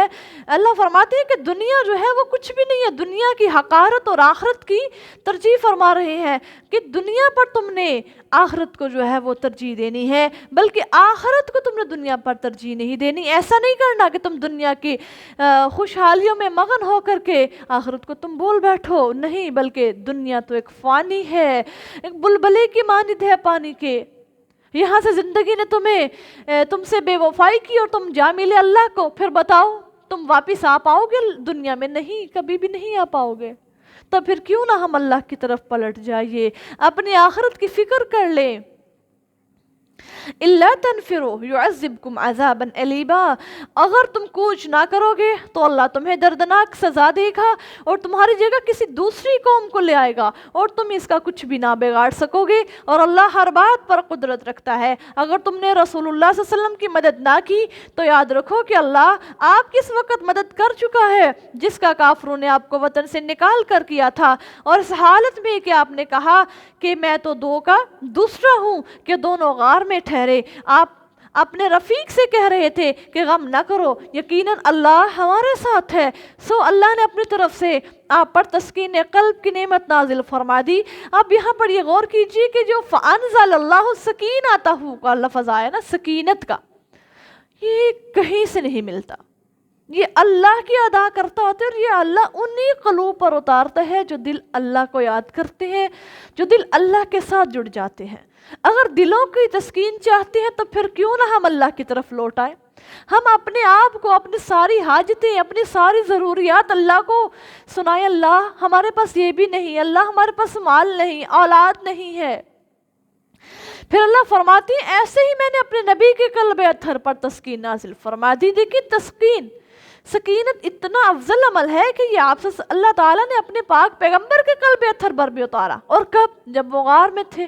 اللہ فرماتے ہیں کہ دنیا جو ہے وہ کچھ بھی نہیں ہے، دنیا کی حقارت اور آخرت کی ترجیح فرما رہے ہیں کہ دنیا پر تم نے آخرت کو جو ہے وہ ترجیح دینی ہے، بلکہ آخرت کو تم نے دنیا پر ترجیح نہیں دینی۔ ایسا نہیں کرنا کہ تم دنیا کی خوشحالیوں میں مگن ہو کر کے آخرت کو تم بول بیٹھو، نہیں، بلکہ دنیا تو ایک فانی ہے، ایک بلبلے کی مانند ہے پانی کے۔ یہاں سے زندگی نے تم سے بے وفائی کی اور تم جا ملے اللہ کو، پھر بتاؤ تم واپس آ پاؤ گے دنیا میں؟ نہیں، کبھی بھی نہیں آ پاؤ گے۔ تو پھر کیوں نہ ہم اللہ کی طرف پلٹ جائیے، اپنی آخرت کی فکر کر لیں۔ إِلَّا تَنْفِرُوا يُعَذِّبْكُمْ عَذَابًا أَلِيمًا، اگر تم کوچ نہ کرو گے تو اللہ تمہیں دردناک سزا دے گا اور تمہاری جگہ کسی دوسری قوم کو لے آئے گا اور تم اس کا کچھ بھی نہ بگاڑ سکو گے، اور اللہ ہر بات پر قدرت رکھتا ہے۔ اگر تم نے رسول اللہ صلی اللہ علیہ وسلم کی مدد نہ کی تو یاد رکھو کہ اللہ آپ کس وقت مدد کر چکا ہے جس کا کافروں نے آپ کو وطن سے نکال کر کیا تھا، اور اس حالت میں کہ آپ نے کہا کہ میں تو دو کا دوسرا ہوں کہ دونوں غار میں ٹھہرے۔ آپ اپنے رفیق سے کہہ رہے تھے کہ غم نہ کرو، یقیناً اللہ ہمارے ساتھ ہے۔ سو اللہ نے اپنی طرف سے آپ پر تسکین قلب کی نعمت نازل فرما دی۔ اب یہاں پر یہ غور کیجئے کہ جو فَأَنزَلَ اللَّهُ سَكِينَتَهُ کا لفظ آیا نا، سکینت کا، یہ کہیں سے نہیں ملتا، یہ اللہ کی ادا کرتا ہوتا ہے، اور یہ اللہ انہی قلوب پر اتارتا ہے جو دل اللہ کو یاد کرتے ہیں، جو دل اللہ کے ساتھ جڑ جاتے ہیں۔ اگر دلوں کی تسکین چاہتے ہیں تو پھر کیوں نہ ہم اللہ کی طرف لوٹ آئیں، ہم اپنے آپ کو، اپنی ساری حاجتیں، اپنی ساری ضروریات اللہ کو سنائیں۔ اللہ ہمارے پاس یہ بھی نہیں، اللہ ہمارے پاس مال نہیں، اولاد نہیں ہے۔ پھر اللہ فرماتی ہیں ایسے ہی میں نے اپنے نبی کے قلب اطہر پر تسکین نازل فرما دی۔ دیکھیں تسکین سکینت اتنا افضل عمل ہے کہ یہ آپ سے اللہ تعالیٰ نے اپنے پاک پیغمبر کے قلب اطہر پر بھی اتارا. اور کب؟ جب وہ غار میں تھے.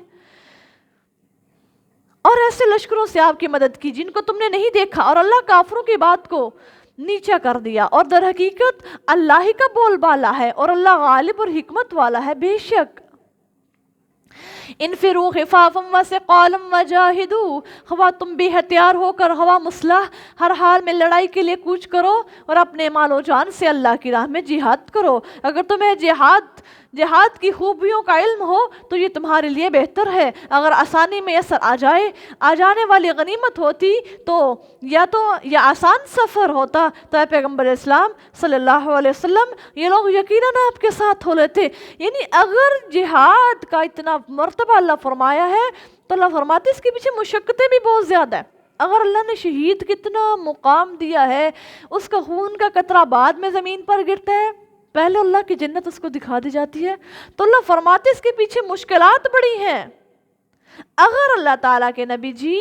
اور ایسے لشکروں سے آپ کی مدد کی جن کو تم نے نہیں دیکھا، اور اللہ کافروں کی بات کو نیچا کر دیا. اور در حقیقت اللہ ہی کا بول بالا ہے اور اللہ غالب اور حکمت والا ہے. بے شک انفروا خفافا وثقالا وجاہدوا، خواہ تم بھی ہتھیار ہو کر خواہ مسلح، ہر حال میں لڑائی کے لیے کوچ کرو اور اپنے مال و جان سے اللہ کی راہ میں جہاد کرو. اگر تمہیں جہاد کی خوبیوں کا علم ہو تو یہ تمہارے لیے بہتر ہے. اگر آسانی میں یسر آ جانے والی غنیمت ہوتی تو یہ آسان سفر ہوتا تو اے پیغمبر اسلام صلی اللہ علیہ وسلم یہ لوگ یقیناً آپ کے ساتھ ہو لیتے. یعنی اگر جہاد کا اتنا مرتبہ اللہ فرمایا ہے تو اللہ فرماتے اس کے پیچھے مشقتیں بھی بہت زیادہ ہیں. اگر اللہ نے شہید کتنا مقام دیا ہے، اس کا خون کا قطرہ بعد میں زمین پر گرتا ہے، پہلے اللہ کی جنت اس کو دکھا دی جاتی ہے، تو اللہ فرماتے اس کے پیچھے مشکلات بڑی ہیں. اگر اللہ تعالیٰ کے نبی جی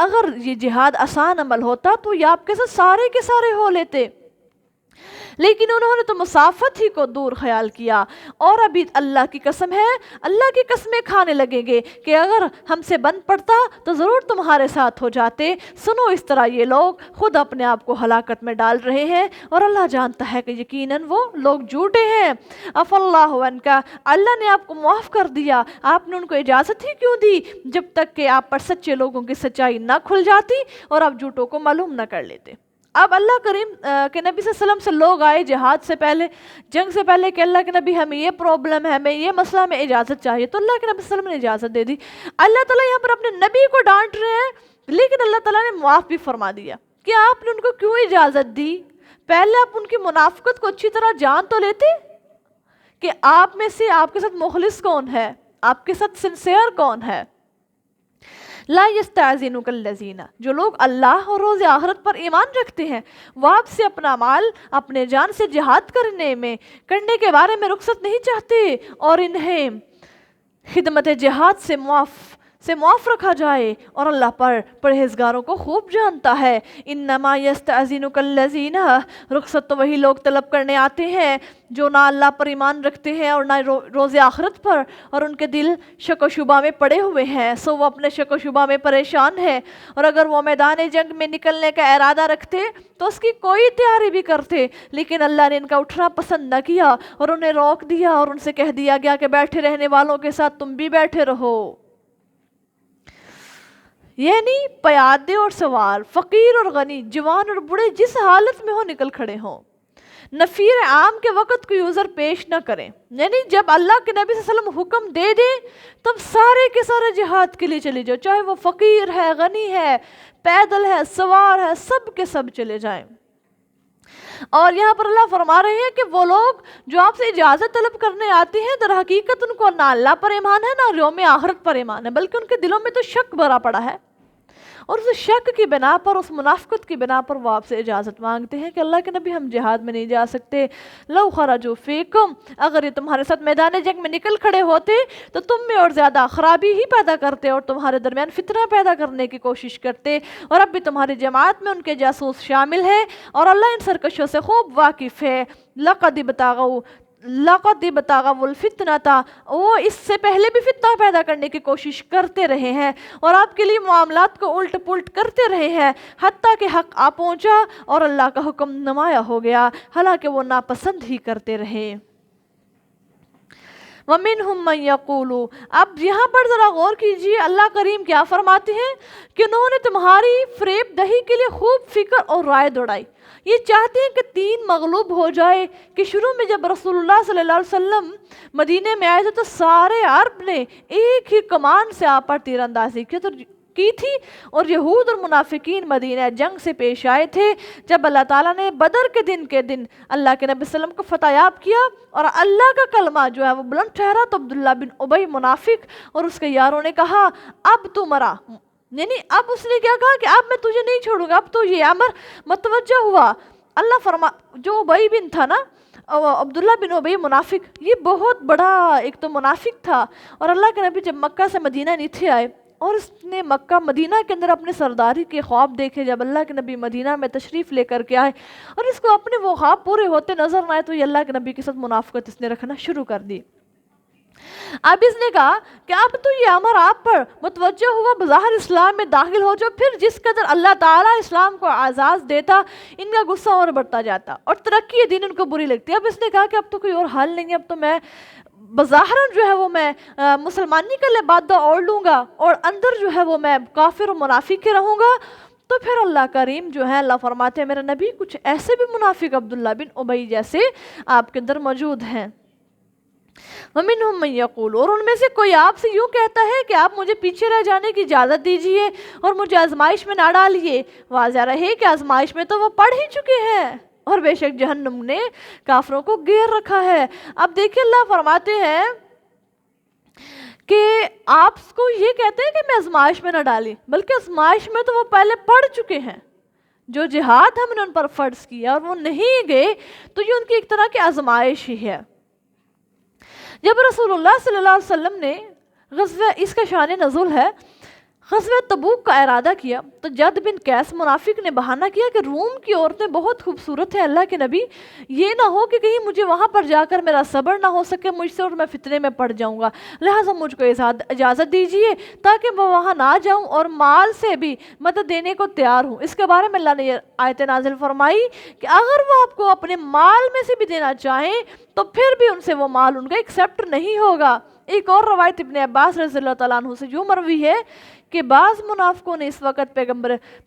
اگر یہ جہاد آسان عمل ہوتا تو یہ آپ کے ساتھ سارے کے سارے ہو لیتے، لیکن انہوں نے تو مسافت ہی کو دور خیال کیا. اور ابھی اللہ کی قسم ہے، اللہ کی قسمیں کھانے لگیں گے کہ اگر ہم سے بن پڑتا تو ضرور تمہارے ساتھ ہو جاتے. سنو اس طرح یہ لوگ خود اپنے آپ کو ہلاکت میں ڈال رہے ہیں اور اللہ جانتا ہے کہ یقیناً وہ لوگ جھوٹے ہیں. عفا اللہ عنک، اللہ نے آپ کو معاف کر دیا. آپ نے ان کو اجازت ہی کیوں دی جب تک کہ آپ پر سچے لوگوں کی سچائی نہ کھل جاتی اور آپ جھوٹوں کو معلوم نہ کر لیتے. اب اللہ کریم کے نبی صلی اللہ علیہ وسلم سے لوگ آئے جہاد سے پہلے، جنگ سے پہلے کہ اللہ کے نبی ہمیں یہ پرابلم ہے، ہمیں یہ مسئلہ، ہمیں اجازت چاہیے. تو اللہ کے نبی صلی اللہ علیہ وسلم نے اجازت دے دی. اللہ تعالیٰ یہاں پر اپنے نبی کو ڈانٹ رہے ہیں، لیکن اللہ تعالیٰ نے معاف بھی فرما دیا کہ آپ نے ان کو کیوں اجازت دی. پہلے آپ ان کی منافقت کو اچھی طرح جان تو لیتے کہ آپ میں سے آپ کے ساتھ مخلص کون ہے، آپ کے ساتھ سنسیئر کون ہے. لا یستعذنک الذین، جو لوگ اللہ اور روز آخرت پر ایمان رکھتے ہیں وہ آپ سے اپنا مال اپنے جان سے جہاد کرنے کے بارے میں رخصت نہیں چاہتے اور انہیں خدمت جہاد سے معاف رکھا جائے، اور اللہ پر پرہیزگاروں کو خوب جانتا ہے. انما یستعذنک الذین، رخصت تو وہی لوگ طلب کرنے آتے ہیں جو نہ اللہ پر ایمان رکھتے ہیں اور نہ روز آخرت پر، اور ان کے دل شک و شبہ میں پڑے ہوئے ہیں. سو وہ اپنے شک و شبہ میں پریشان ہے، اور اگر وہ میدان جنگ میں نکلنے کا ارادہ رکھتے تو اس کی کوئی تیاری بھی کرتے، لیکن اللہ نے ان کا اٹھنا پسند نہ کیا اور انہیں روک دیا اور ان سے کہہ دیا گیا کہ بیٹھے رہنے والوں کے ساتھ تم بھی بیٹھے رہو. یعنی پیادے اور سوار، فقیر اور غنی، جوان اور بوڑھے جس حالت میں ہو نکل کھڑے ہوں. نفیر عام کے وقت کوئی عذر پیش نہ کریں. یعنی جب اللہ کے نبی صلی اللہ علیہ وسلم حکم دے دیں تب سارے کے سارے جہاد کے لیے چلے جاؤ، چاہے وہ فقیر ہے، غنی ہے، پیدل ہے، سوار ہے، سب کے سب چلے جائیں. اور یہاں پر اللہ فرما رہے ہیں کہ وہ لوگ جو آپ سے اجازت طلب کرنے آتے ہیں در حقیقت ان کو نہ اللہ پر ایمان ہے نہ یوم آخرت پر ایمان ہے، بلکہ ان کے دلوں میں تو شک بھرا پڑا ہے، اور اس شک کی بنا پر، اس منافقت کی بنا پر وہ آپ سے اجازت مانگتے ہیں کہ اللہ کے نبی ہم جہاد میں نہیں جا سکتے. لو خرجوا فیکم، اگر یہ تمہارے ساتھ میدان جنگ میں نکل کھڑے ہوتے تو تم میں اور زیادہ خرابی ہی پیدا کرتے اور تمہارے درمیان فتنہ پیدا کرنے کی کوشش کرتے. اور اب بھی تمہاری جماعت میں ان کے جاسوس شامل ہیں اور اللہ ان سرکشوں سے خوب واقف ہے. لقد ابتغوا الفتنة، وہ اس سے پہلے بھی فتنہ پیدا کرنے کی کوشش کرتے رہے ہیں اور آپ کے لیے معاملات کو الٹ پلٹ کرتے رہے ہیں حتیٰ کہ حق آ پہنچا اور اللہ کا حکم نمایاں ہو گیا، حالانکہ وہ ناپسند ہی کرتے رہے. وَمِنْهُمْ مَنْ يَقُولُ، اب یہاں پر ذرا غور کیجئے اللہ کریم کیا فرماتے ہیں کہ انہوں نے تمہاری فریب دہی کے لیے خوب فکر اور رائے دوڑائی. یہ چاہتے ہیں کہ دین مغلوب ہو جائے کہ شروع میں جب رسول اللہ صلی اللہ علیہ وسلم مدینے میں آئے تھے تو سارے عرب نے ایک ہی کمان سے آپ پر تیر اندازی کی تھی اور یہود اور منافقین مدینہ جنگ سے پیش آئے تھے. جب اللہ تعالیٰ نے بدر کے دن اللہ کے نبی صلی اللہ علیہ وسلم کو فتح یاب کیا اور اللہ کا کلمہ جو ہے وہ بلند ٹھہرا تو عبداللہ بن ابی منافق اور اس کے یاروں نے کہا اب تو مرا، یعنی اب اس نے کیا کہا کہ اب میں تجھے نہیں چھوڑوں گا. اب تو یہ امر متوجہ ہوا. اللہ جو ابی بن تھا نا، عبداللہ بن ابی منافق، یہ بہت بڑا ایک تو منافق تھا، اور اللہ کے نبی جب مکہ سے مدینہ نہیں تھے آئے اور اس نے مکہ مدینہ کے اندر اپنے سرداری کے خواب دیکھے جب اللہ کے نبی مدینہ میں تشریف لے کر کے آئے، اور اس کو اپنے وہ خواب پورے ہوتے نظر نہ آئے تو یہ اللہ کے نبی کے ساتھ منافقت اس نے رکھنا شروع کر دی۔ اب اس نے کہا کہ اب تو یہ امر آپ پر متوجہ ہوا، بظاہر اسلام میں داخل ہو جاؤ۔ پھر جس قدر اللہ تعالیٰ اسلام کو اعزاز دیتا ان کا غصہ اور بڑھتا جاتا اور ترقی دین ان کو بری لگتی۔ اب اس نے کہا کہ اب تو کوئی اور حل نہیں ہے، اب تو میں بظاہر جو ہے وہ میں مسلمانی کا لبادہ اوڑھ لوں گا اور اندر جو ہے وہ میں کافر و منافق کے رہوں گا۔ تو پھر اللہ کریم جو ہے اللہ فرماتے ہیں میرے نبی کچھ ایسے بھی منافق عبداللہ بن ابی جیسے آپ کے اندر موجود ہیں۔ وَمِنْهُمْ مَنْ يَقُولُ، اور ان میں سے کوئی آپ سے یوں کہتا ہے کہ آپ مجھے پیچھے رہ جانے کی اجازت دیجئے اور مجھے آزمائش میں نہ ڈالیے۔ واضح رہے کہ آزمائش میں تو وہ پڑھ ہی چکے ہیں اور بے شک جہنم نے کافروں کو گھیر رکھا ہے۔ اب دیکھیں اللہ فرماتے ہیں کہ آپ کو یہ کہتے ہیں کہ میں آزمائش میں نہ ڈالی، بلکہ آزمائش میں تو وہ پہلے پڑھ چکے ہیں۔ جو جہاد ہم نے ان پر فرض کیا اور وہ نہیں گئے تو یہ ان کی ایک طرح کی آزمائش ہی ہے۔ جب رسول اللہ صلی اللہ علیہ وسلم نے غزوہ، اس کا شان نزول ہے، غزوہ تبوک کا ارادہ کیا تو جد بن قیس منافق نے بہانہ کیا کہ روم کی عورتیں بہت خوبصورت ہیں، اللہ کے نبی یہ نہ ہو کہ کہیں مجھے وہاں پر جا کر میرا صبر نہ ہو سکے مجھ سے اور میں فتنے میں پڑ جاؤں گا، لہٰذا مجھ کو اجازت دیجیے تاکہ میں وہاں نہ جاؤں اور مال سے بھی مدد دینے کو تیار ہوں۔ اس کے بارے میں اللہ نے یہ آیت نازل فرمائی کہ اگر وہ آپ کو اپنے مال میں سے بھی دینا چاہیں تو پھر بھی ان سے وہ مال ان کا ایکسیپٹ نہیں ہوگا۔ ایک اور روایت ابن عباس رضی اللہ تعالیٰ عنہ سے جو مروی ہے کہ بعض منافقوں نے اس وقت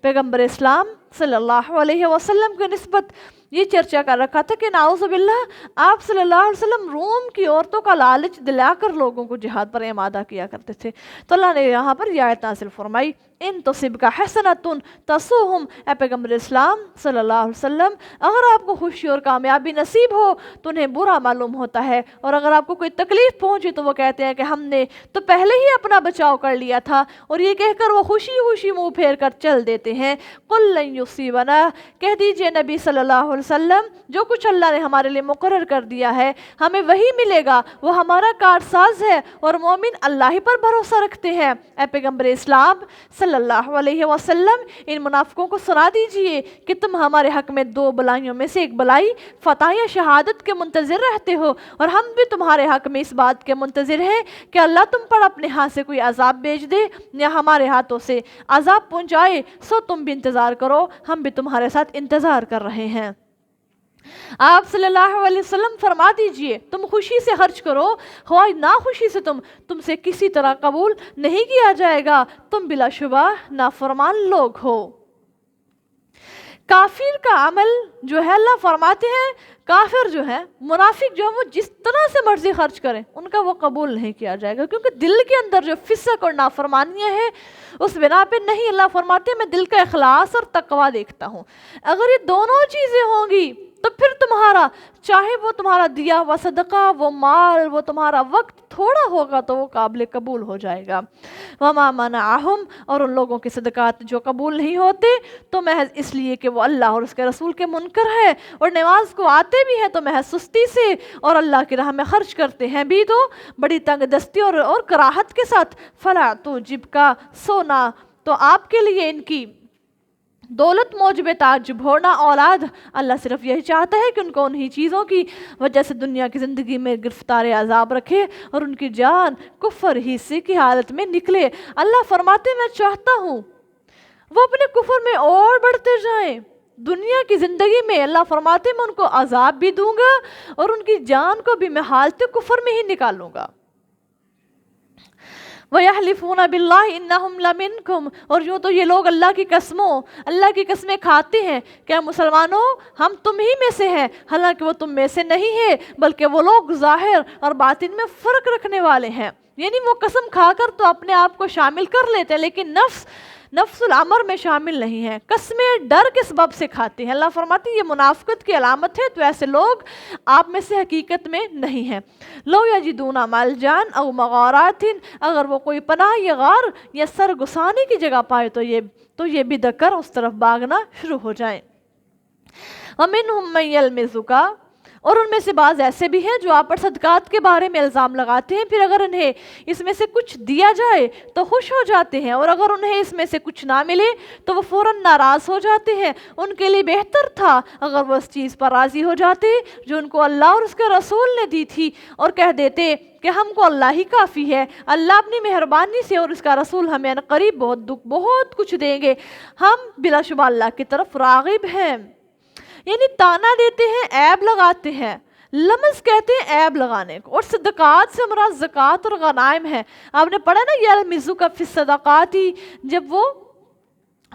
پیغمبر اسلام صلی اللہ علیہ وسلم کی نسبت یہ چرچا کر رکھا تھا کہ نعوذ باللہ آپ صلی اللہ علیہ وسلم روم کی عورتوں کا لالچ دلا کر لوگوں کو جہاد پر آمادہ کیا کرتے تھے۔ تو اللہ نے یہاں پر یہ آیت نازل فرمائی ان تصبک حسنۃ تسؤہم، اے پیغمبر اسلام صلی اللہ علیہ وسلم اگر آپ کو خوشی اور کامیابی نصیب ہو تو انہیں برا معلوم ہوتا ہے، اور اگر آپ کو کوئی تکلیف پہنچے تو وہ کہتے ہیں کہ ہم نے تو پہلے ہی اپنا بچاؤ کر لیا تھا، اور یہ کہہ کر وہ خوشی خوشی منہ پھیر کر چل دیتے ہیں۔ قل لن یصیبنا، کہہ دیجئے نبی صلی اللہ علیہ وسلم جو کچھ اللہ نے ہمارے لیے مقرر کر دیا ہے ہمیں وہی ملے گا، وہ ہمارا کارساز ہے اور مومن اللہ ہی پر بھروسہ رکھتے ہیں۔ اے پیغمبر اسلام صلی اللہ علیہ وسلم ان منافقوں کو سنا دیجئے کہ تم ہمارے حق میں دو بلائیوں میں سے ایک بلائی فتح یا شہادت کے منتظر رہتے ہو، اور ہم بھی تمہارے حق میں اس بات کے منتظر ہیں کہ اللہ تم پر اپنے ہاتھ سے کوئی عذاب بھیج دے یا ہمارے ہاتھوں سے عذاب پہنچائے، سو تم بھی انتظار کرو، ہم بھی تمہارے ساتھ انتظار کر رہے ہیں۔ آپ صلی اللہ علیہ وسلم فرما دیجئے تم خوشی سے خرچ کرو، خواہ ناخوشی سے تم سے کسی طرح قبول نہیں کیا جائے گا، تم بلا شبہ نافرمان لوگ ہو۔ کافر کا عمل جو ہے اللہ فرماتے ہیں کافر جو ہے منافق جو ہے وہ جس طرح سے مرضی خرچ کریں ان کا وہ قبول نہیں کیا جائے گا، کیونکہ دل کے اندر جو فسق اور نافرمانیاں ہیں اس بنا پہ نہیں، اللہ فرماتے ہیں میں دل کا اخلاص اور تقوی دیکھتا ہوں۔ اگر یہ دونوں چیزیں ہوں گی تو پھر تمہارا چاہے وہ تمہارا دیا ہوا صدقہ، وہ مال، وہ تمہارا وقت تھوڑا ہوگا تو وہ قابل قبول ہو جائے گا۔ وَمَا مَنَعَهُمْ، اور ان لوگوں کے صدقات جو قبول نہیں ہوتے تو محض اس لیے کہ وہ اللہ اور اس کے رسول کے منکر ہے، اور نماز کو آتے بھی ہیں تو محض سستی سے، اور اللہ کی راہ میں خرچ کرتے ہیں بھی تو بڑی تنگ دستی اور کراہت کے ساتھ۔ فَلَا تُعْجِبْكَ، سونا تو آپ کے لیے ان کی دولت موجب تعجب ہونا اولاد، اللہ صرف یہی چاہتا ہے کہ ان کو انہی چیزوں کی وجہ سے دنیا کی زندگی میں گرفتار عذاب رکھے اور ان کی جان کفر حصے کی حالت میں نکلے۔ اللہ فرماتے میں چاہتا ہوں وہ اپنے کفر میں اور بڑھتے جائیں، دنیا کی زندگی میں اللہ فرماتے میں ان کو عذاب بھی دوں گا اور ان کی جان کو بھی میں حالت کفر میں ہی نکالوں گا۔ وَيَحْلِفُونَ بِاللَّهِ إِنَّهُمْ لَمِنْكُمْ، اور یوں تو یہ لوگ اللہ کی قسمیں کھاتے ہیں کہ مسلمانوں ہم تم ہی میں سے ہیں، حالانکہ وہ تم میں سے نہیں ہے بلکہ وہ لوگ ظاہر اور باطن میں فرق رکھنے والے ہیں۔ یعنی وہ قسم کھا کر تو اپنے آپ کو شامل کر لیتے ہیں لیکن نفس الامر میں شامل نہیں ہے، قسمیں ڈر کے سبب سے کھاتے ہیں۔ اللہ فرماتے ہیں یہ منافقت کی علامت ہے، تو ایسے لوگ آپ میں سے حقیقت میں نہیں ہیں۔ لو یجدون ملجان او مغارات، اگر وہ کوئی پناہ یا غار یا سرگسانی کی جگہ پائے تو یہ بدک کر اس طرف بھاگنا شروع ہو جائیں۔ ومنہم من یلمزک، اور ان میں سے بعض ایسے بھی ہیں جو آپ پر صدقات کے بارے میں الزام لگاتے ہیں، پھر اگر انہیں اس میں سے کچھ دیا جائے تو خوش ہو جاتے ہیں، اور اگر انہیں اس میں سے کچھ نہ ملے تو وہ فوراً ناراض ہو جاتے ہیں۔ ان کے لیے بہتر تھا اگر وہ اس چیز پر راضی ہو جاتے جو ان کو اللہ اور اس کے رسول نے دی تھی، اور کہہ دیتے کہ ہم کو اللہ ہی کافی ہے، اللہ اپنی مہربانی سے اور اس کا رسول ہمیں قریب بہت کچھ دیں گے، ہم بلا شبہ اللہ کی طرف راغب ہیں۔ یعنی تانا دیتے ہیں، عیب لگاتے ہیں، لمز کہتے ہیں عیب لگانے کو، اور صدقات سے مراد زکوٰۃ اور غنائم ہے۔ آپ نے پڑھا نا یلمزک فی الصدقات، جب وہ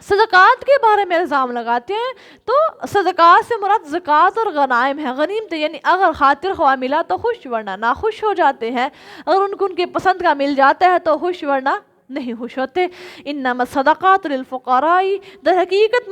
صدقات کے بارے میں الزام لگاتے ہیں تو صدقات سے مراد زکوٰۃ اور غنائم ہے، غنیمت، یعنی اگر خاطر خواہ ملا تو خوش، ورنہ نہ خوش ہو جاتے ہیں، اگر ان کو ان کے پسند کا مل جاتا ہے تو خوش، ورنہ نہیں خوش ہوتے۔ انما الصدقات للفقراء، در حقیقت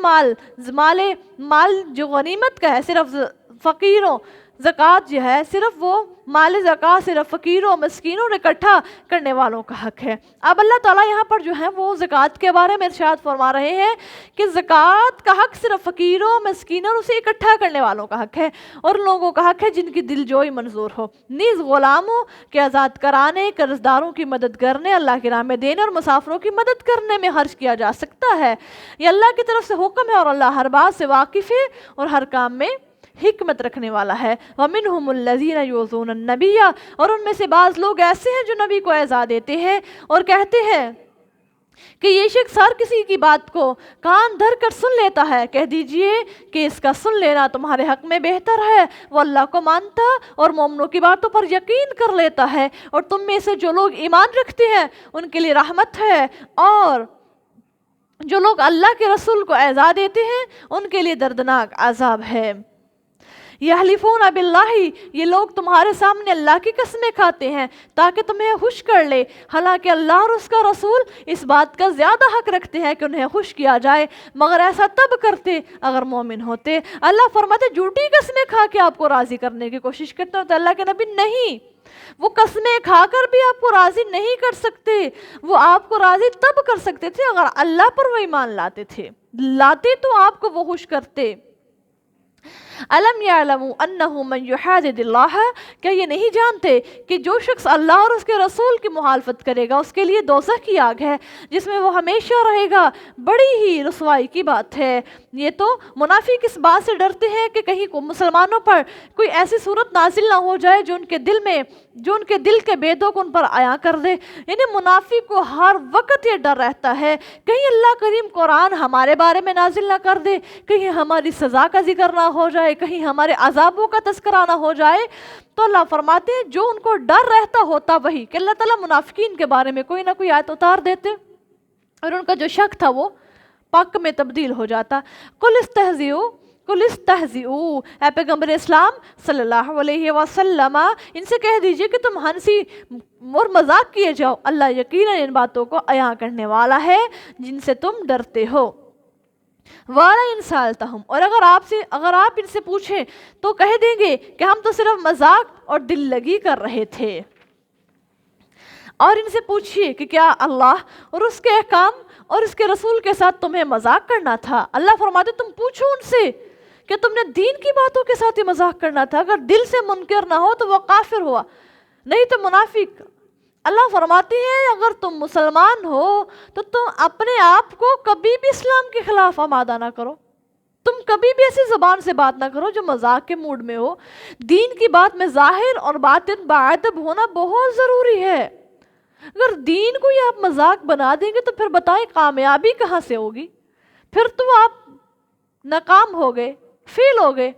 مال جو غنیمت کا ہے صرف فقیروں، زکوٰۃ جو ہے صرف وہ مال زکوٰۃ صرف فقیروں مسکینوں اور اکٹھا کرنے والوں کا حق ہے۔ اب اللہ تعالیٰ یہاں پر جو ہے وہ زکوٰۃ کے بارے میں ارشاد فرما رہے ہیں کہ زکوٰۃ کا حق صرف فقیروں مسکینوں اور اسے اکٹھا کرنے والوں کا حق ہے، اور لوگوں کا حق ہے جن کی دل جوئی منظور ہو، نیز غلاموں کے آزاد کرانے، قرض داروں کی مدد کرنے، اللہ کی راہ میں دینے اور مسافروں کی مدد کرنے میں خرچ کیا جا سکتا ہے۔ یہ اللہ کی طرف سے حکم ہے، اور اللہ ہر بات سے واقف ہے اور ہر کام میں حکمت رکھنے والا ہے۔ وَمِنْهُمُ الَّذِينَ يُؤْذُونَ النَّبِيَّ، اور ان میں سے بعض لوگ ایسے ہیں جو نبی کو ایذا دیتے ہیں اور کہتے ہیں کہ یہ شخص ہر کسی کی بات کو کان دھر کر سن لیتا ہے، کہہ دیجئے کہ اس کا سن لینا تمہارے حق میں بہتر ہے، وہ اللہ کو مانتا اور مومنوں کی باتوں پر یقین کر لیتا ہے، اور تم میں سے جو لوگ ایمان رکھتے ہیں ان کے لیے رحمت ہے، اور جو لوگ اللہ کے رسول کو ایذا دیتے ہیں ان کے لیے دردناک عذاب ہے۔ یحلفون باللہ، یہ لوگ تمہارے سامنے اللہ کی قسمیں کھاتے ہیں تاکہ تمہیں خوش کر لے، حالانکہ اللہ اور اس کا رسول اس بات کا زیادہ حق رکھتے ہیں کہ انہیں خوش کیا جائے، مگر ایسا تب کرتے اگر مومن ہوتے۔ اللہ فرماتے جھوٹی قسمیں کھا کے آپ کو راضی کرنے کی کوشش کرتے ہیں، تو اللہ کے نبی نہیں، وہ قسمیں کھا کر بھی آپ کو راضی نہیں کر سکتے، وہ آپ کو راضی تب کر سکتے تھے اگر اللہ پر وہ ایمان لاتے تو آپ کو وہ خوش کرتے۔ الم یعلموا انہ من یحادد اللہ، کیا یہ نہیں جانتے کہ جو شخص اللہ اور اس کے رسول کی مخالفت کرے گا اس کے لیے دوزخ کی آگ ہے جس میں وہ ہمیشہ رہے گا، بڑی ہی رسوائی کی بات ہے۔ یہ تو منافق اس بات سے ڈرتے ہیں کہ کہیں مسلمانوں پر کوئی ایسی صورت نازل نہ ہو جائے جو ان کے دل کے بیدوں کو ان پر عیاں کر دے، یعنی منافق کو ہر وقت یہ ڈر رہتا ہے کہیں اللہ کریم قرآن ہمارے بارے میں نازل نہ کر دے، کہیں ہماری سزا کا ذکر نہ ہو جائے، کہیں ہمارے عذابوں کا تذکرہ نہ ہو جائے۔ تو اللہ فرماتے ہیں جو ان کو ڈر رہتا ہوتا وہی کہ اللہ تعالیٰ منافقین کے بارے میں کوئی نہ کوئی آیت اتار دیتے اور ان کا جو شک تھا وہ پک میں تبدیل ہو جاتا۔ قل استہزئوا، اے پیغمبر اسلام صلی اللہ علیہ وسلم ان سے کہہ دیجئے کہ تم ہنسی اور مذاق کیے جاؤ، اللہ یقیناً ان باتوں کو عیاں کرنے والا ہے جن سے تم ڈرتے ہو۔ وَلَئِنْ سَأَلْتَهُمْ، اور اگر آپ ان سے پوچھیں تو کہہ دیں گے کہ ہم تو صرف مذاق اور دل لگی کر رہے تھے۔ اور ان سے پوچھئے کہ کیا اللہ اور اس کے احکام اور اس کے رسول کے ساتھ تمہیں مذاق کرنا تھا؟ اللہ فرماتے تم پوچھو ان سے کہ تم نے دین کی باتوں کے ساتھ ہی مذاق کرنا تھا، اگر دل سے منکر نہ ہو تو وہ کافر ہوا، نہیں تو منافق۔ اللہ فرماتے ہیں اگر تم مسلمان ہو تو تم اپنے آپ کو کبھی بھی اسلام کے خلاف آمادہ نہ کرو، تم کبھی بھی ایسی زبان سے بات نہ کرو جو مذاق کے موڈ میں ہو۔ دین کی بات میں ظاہر اور باطن باادب ہونا بہت ضروری ہے۔ اگر دین کو یہ آپ مذاق بنا دیں گے تو پھر بتائیں کامیابی کہاں سے ہوگی؟ پھر تو آپ ناکام ہو گئے، فیل ہو گئے۔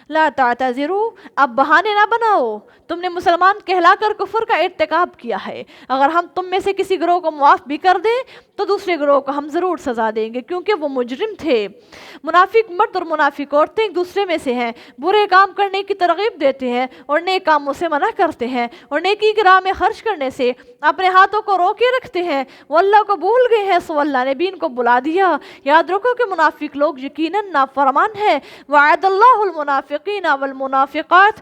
لا تعتذروا، اب بہانے نہ بناؤ، تم نے مسلمان کہلا کر کفر کا ارتکاب کیا ہے، اگر ہم تم میں سے کسی گروہ کو معاف بھی کر دیں تو دوسرے گروہ کو ہم ضرور سزا دیں گے کیونکہ وہ مجرم تھے۔ منافق مرد اور منافق عورتیں ایک دوسرے میں سے ہیں، برے کام کرنے کی ترغیب دیتے ہیں اور نیک کاموں سے منع کرتے ہیں، اور نیکی کی راہ میں خرچ کرنے سے اپنے ہاتھوں کو روکے رکھتے ہیں۔ وہ اللہ کو بھول گئے ہیں سو اللہ نے بھی ان کو بلا دیا۔ یاد رکھو کہ منافق لوگ یقیناً نافرمان ہیں۔ وعد اللہ المنافقین والمنافقات،